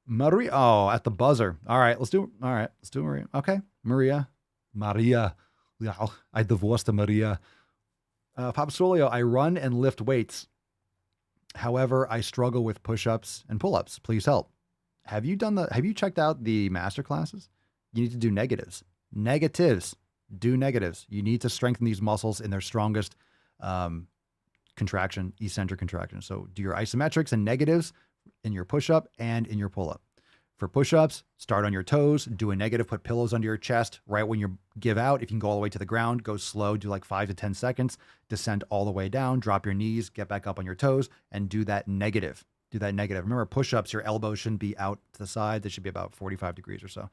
Maria. Oh, at the buzzer. All right, let's do Maria. Okay, Maria. Yeah, I divorced Maria. Papa Swolio, I run and lift weights. However, I struggle with push-ups and pull-ups. Please help. Have you checked out the master classes? You need to do negatives. Do negatives. You need to strengthen these muscles in their strongest contraction, eccentric contraction. So do your isometrics and negatives in your push-up and in your pull-up. For push-ups, start on your toes, do a negative, put pillows under your chest right when you give out. If you can go all the way to the ground, go slow, do like 5 to 10 seconds, descend all the way down, drop your knees, get back up on your toes, and do that negative. Remember, push-ups, your elbows shouldn't be out to the side. They should be about 45 degrees or so.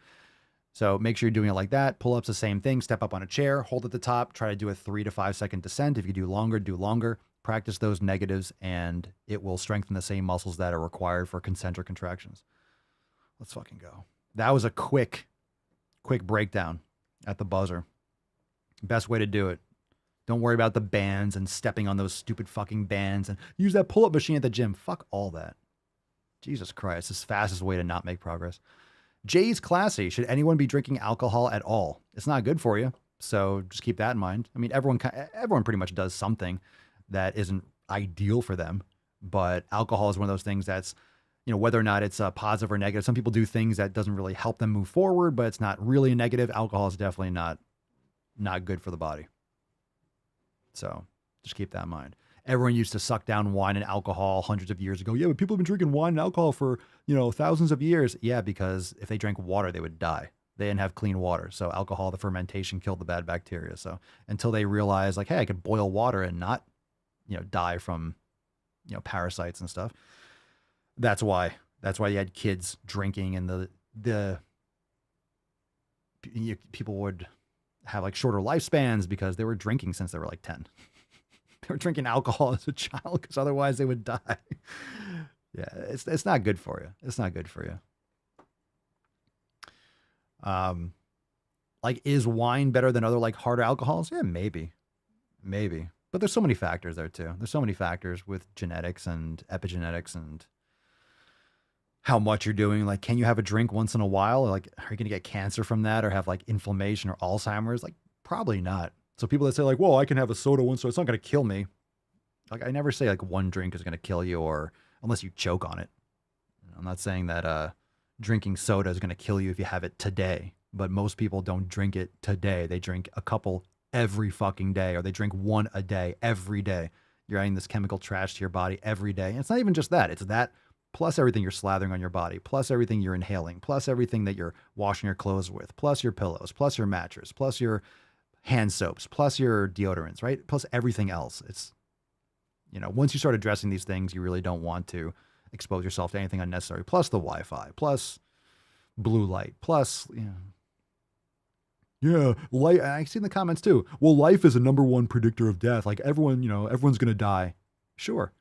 So make sure you're doing it like that. Pull-ups, the same thing. Step up on a chair, hold at the top, try to do a 3 to 5 second descent. If you do longer. Practice those negatives, and it will strengthen the same muscles that are required for concentric contractions. Let's fucking go. That was a quick breakdown at the buzzer. Best way to do it. Don't worry about the bands and stepping on those stupid fucking bands and use that pull-up machine at the gym. Fuck all that. Jesus Christ. It's the fastest way to not make progress. Jay's classy. Should anyone be drinking alcohol at all? It's not good for you. So just keep that in mind. I mean, everyone pretty much does something that isn't ideal for them, but alcohol is one of those things that's, whether or not it's a positive or negative. Some people do things that doesn't really help them move forward, but it's not really a negative. Alcohol is definitely not good for the body. So just keep that in mind. Everyone used to suck down wine and alcohol hundreds of years ago. Yeah, but people have been drinking wine and alcohol for, thousands of years. Yeah, because if they drank water, they would die. They didn't have clean water. So alcohol, the fermentation killed the bad bacteria. So until they realized like, hey, I could boil water and not, die from, parasites and stuff. That's why you had kids drinking, and people would have like shorter lifespans because they were drinking since they were like 10. They were drinking alcohol as a child because otherwise they would die. Yeah, it's not good for you. It's not good for you. Like, is wine better than other like harder alcohols? Yeah, maybe. But there's so many factors there too. There's so many factors with genetics and epigenetics and how much you're doing. Like, can you have a drink once in a while? Like, are you going to get cancer from that or have like inflammation or Alzheimer's? Like, probably not. So people that say like, whoa, I can have a soda once, so it's not going to kill me. Like, I never say like one drink is going to kill you, or unless you choke on it. I'm not saying that drinking soda is going to kill you if you have it today, but most people don't drink it today. They drink a couple every fucking day, or they drink one a day every day. You're adding this chemical trash to your body every day. And it's not even just that. It's that plus everything you're slathering on your body, plus everything you're inhaling, plus everything that you're washing your clothes with, plus your pillows, plus your mattress, plus your hand soaps, plus your deodorants, right? Plus everything else. It's, once you start addressing these things, you really don't want to expose yourself to anything unnecessary, plus the Wi-Fi, plus blue light, plus, light. I see in the comments too. Well, life is a #1 predictor of death. Like everyone's going to die. Sure.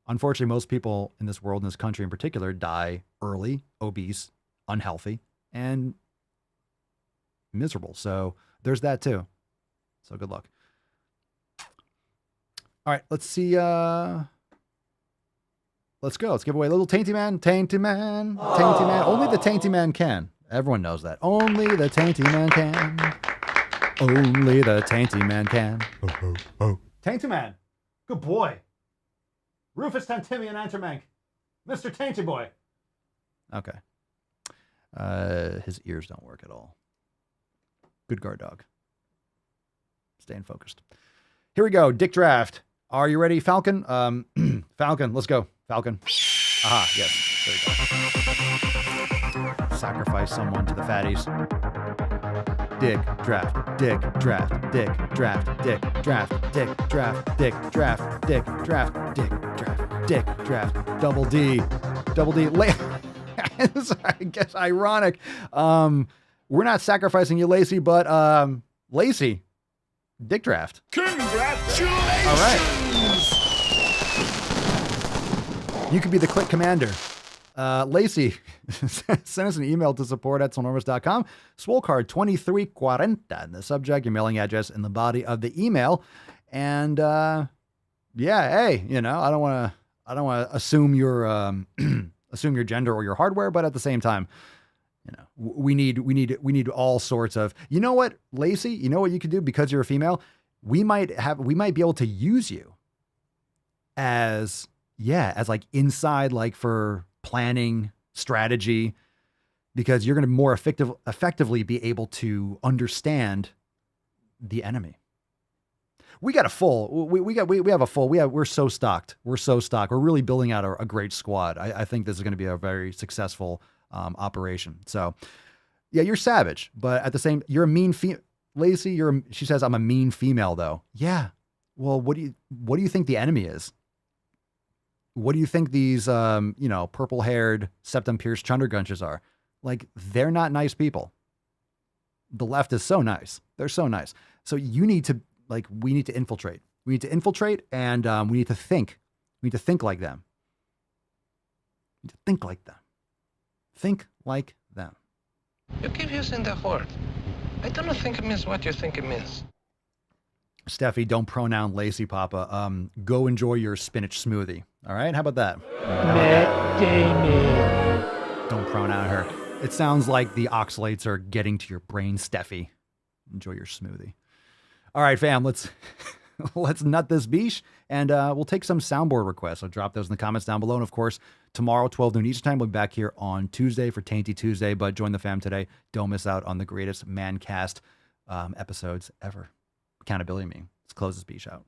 Unfortunately, most people in this world, in this country in particular, die early, obese, unhealthy, and miserable. So there's that too. So good luck. All right, let's see. Let's go. Let's give away a little Tainty Man. Tainty Man. Tainty Man. Only the Tainty Man can. Everyone knows that. Only the Tainty Man can. Only the Tainty Man can. Oh. Tainty Man. Good boy. Rufus Tantimian Antermank. Mr. Tainty Boy. Okay. His ears don't work at all. Good guard dog. Staying focused. Here we go. Dick draft. Are you ready, Falcon? Falcon, let's go. Falcon. Aha, yes. There you go. Sacrifice someone to the fatties. Dick draft. Dick draft. Dick draft. Dick draft. Dick draft. Dick draft. Dick draft. Dick draft. Dick draft. Double D. Double D. It's, I guess, ironic. We're not sacrificing you, Lacey, but Lacey, dick draft. Congratulations! All right. You could be the click commander. Lacey, send us an email to support@swolenormous.com. Swole card 2340 in the subject, your mailing address in the body of the email. And hey, I don't want to assume your assume your gender or your hardware, but at the same time, we need all sorts of. You know what, Lacey? You know what you could do because you're a female? We might be able to use you as like inside, like for planning strategy, because you're going to more effectively be able to understand the enemy. We got a full, we're so stocked. We're really building out a great squad. I think this is going to be a very successful operation. So yeah, you're savage, but at the same, you're a mean Lacey, she says, I'm a mean female though. Yeah. Well, what do you think the enemy is? What do you think these, purple-haired, septum-pierced chundergunches are? Like, they're not nice people. The left is so nice. They're so nice. So we need to infiltrate. We need to infiltrate, and we need to think. We need to think like them. We need to think like them. Think like them. You keep using that word. I don't think it means what you think it means. Steffi, don't pronoun Lacey, Papa. Go enjoy your spinach smoothie. All right? How about that? Matt Damon. Don't pronoun her. It sounds like the oxalates are getting to your brain, Steffi. Enjoy your smoothie. All right, fam, let's nut this beesh, and we'll take some soundboard requests. So drop those in the comments down below. And of course, tomorrow, 12 noon Eastern time, we'll be back here on Tuesday for Tainty Tuesday. But join the fam today. Don't miss out on the greatest Mancast episodes ever. Accountability meeting. Let's close this beach out.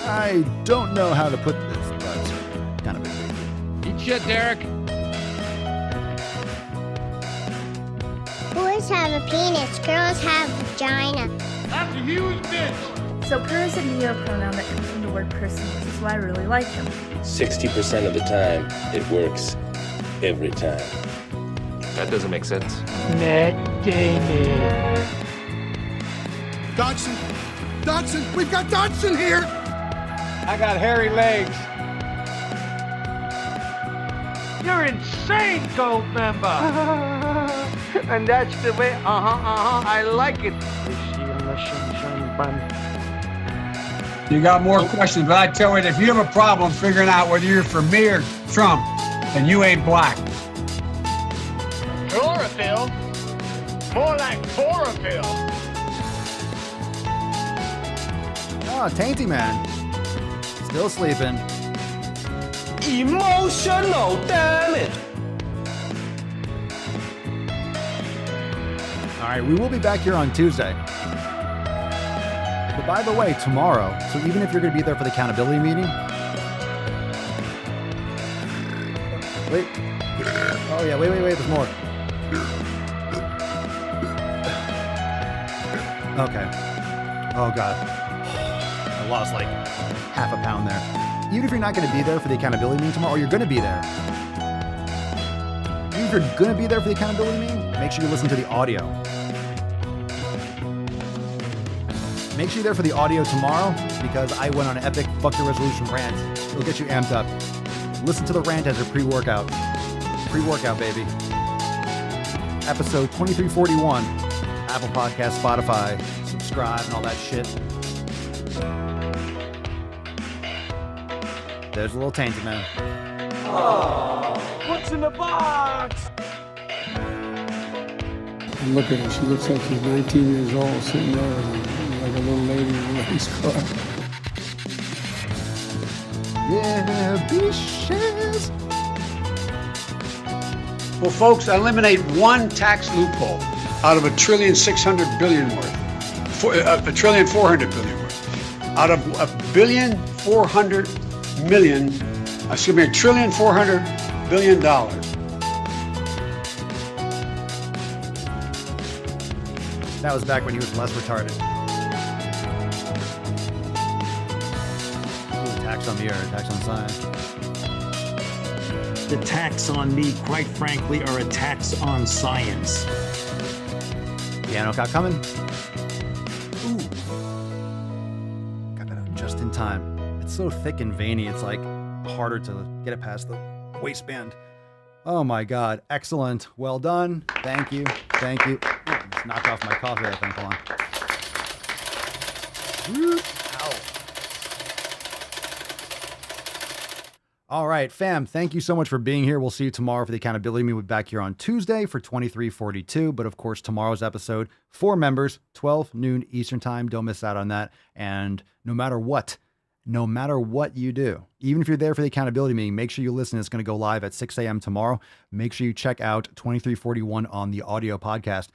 I don't know how to put this, but kind of a big. Eat shit, Derek. Boys have a penis, girls have vagina. That's a huge bitch. So per is a neo-pronoun that comes from the word person, which is why I really like him. 60% of the time, it works every time. That doesn't make sense. Matt Damon. Dodson, we've got Dodson here. I got hairy legs. You're insane, Goldmember. And that's the way, I like it. You got more questions, but I tell you, if you have a problem figuring out whether you're for me or Trump, then you ain't black. Chlorophyll? More like chlorophyll. Oh, Tainty Man. Still sleeping. Emotional damage. All right, we will be back here on Tuesday. But by the way, tomorrow, so even if you're going to be there for the accountability meeting, wait, there's more. Okay. Oh, God. I lost like half a pound there. Even if you're not going to be there for the accountability meeting tomorrow, or you're going to be there, even if you're going to be there for the accountability meeting, make sure you listen to the audio. Make sure you're there for the audio tomorrow, because I went on an epic fuck your resolution rant. It'll get you amped up. Listen to the rant as a pre-workout. Pre-workout, baby. Episode 2341. Apple Podcast, Spotify, subscribe, and all that shit. There's a little Tainted Man. Oh, what's in the box? And look at her. She looks like she's 19 years old, sitting there like a little lady in a race car. Yeah, bitches. Well, folks, eliminate one tax loophole out of $1.6 trillion worth. $1.4 trillion worth. Out of $1.4 billion, $1.4 billion. That was back when he was less retarded. Ooh, tax on the air, tax on science. The tax on me, quite frankly, are attacks on science. Piano got coming. Ooh. Got that out just in time. It's so thick and veiny, it's like harder to get it past the waistband. Oh my God. Excellent. Well done. Thank you. Thank you. Ooh, just knocked off my coffee, I think. Hold on. Woo. Ow. All right, fam. Thank you so much for being here. We'll see you tomorrow for the accountability meeting. We'll be back here on Tuesday for 2342. But of course, tomorrow's episode for members, 12 noon Eastern time. Don't miss out on that. And no matter what you do, even if you're there for the accountability meeting, make sure you listen. It's going to go live at 6 a.m. tomorrow. Make sure you check out 2341 on the audio podcast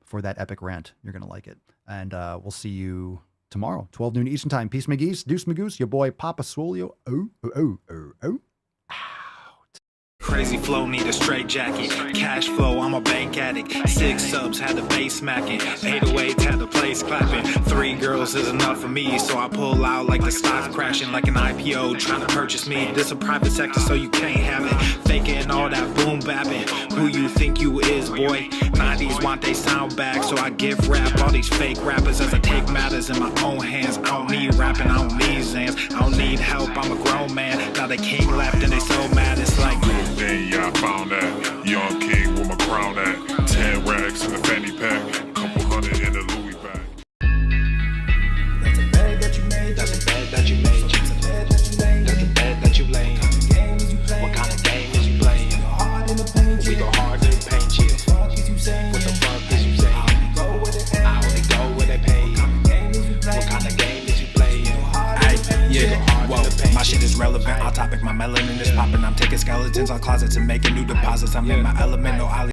for that epic rant. You're going to like it. And we'll see you tomorrow, 12 noon Eastern time. Peace, McGee's. Deuce Magoose, your boy, Papa Swolio. Oh. Crazy flow, need a straight jacket. Cash flow, I'm a bank addict. 6 subs, had the bass smacking. 808s, had the place clapping. 3 girls is enough for me, so I pull out like the stock crashing. Like an IPO, trying to purchase me. This a private sector, so you can't have it. Faking all that boom bapping. Who you think you is, boy? 90s want they sound back, so I give rap all these fake rappers as I take matters in my own hands. I don't need rapping, I don't need Zans. I don't need help, I'm a grown man. Now they king left and they so mad, it's like... Then yeah, I found that young king with my crown at 10 racks in the fanny pack, couple hundred in the Louis bag. That's a bed that you made. That's a bed that you made. That's a bed that you made. That's a bed that you laid. What kind of game is you playing? We go hard in the paint you. What the fuck is you saying? I only go where they pay. What kind of game is you playing? Yeah, whoa, my shit is relevant. On topic, my melanin is popping. I'm taking skeletons on closets and making new deposits. I'm in my element, no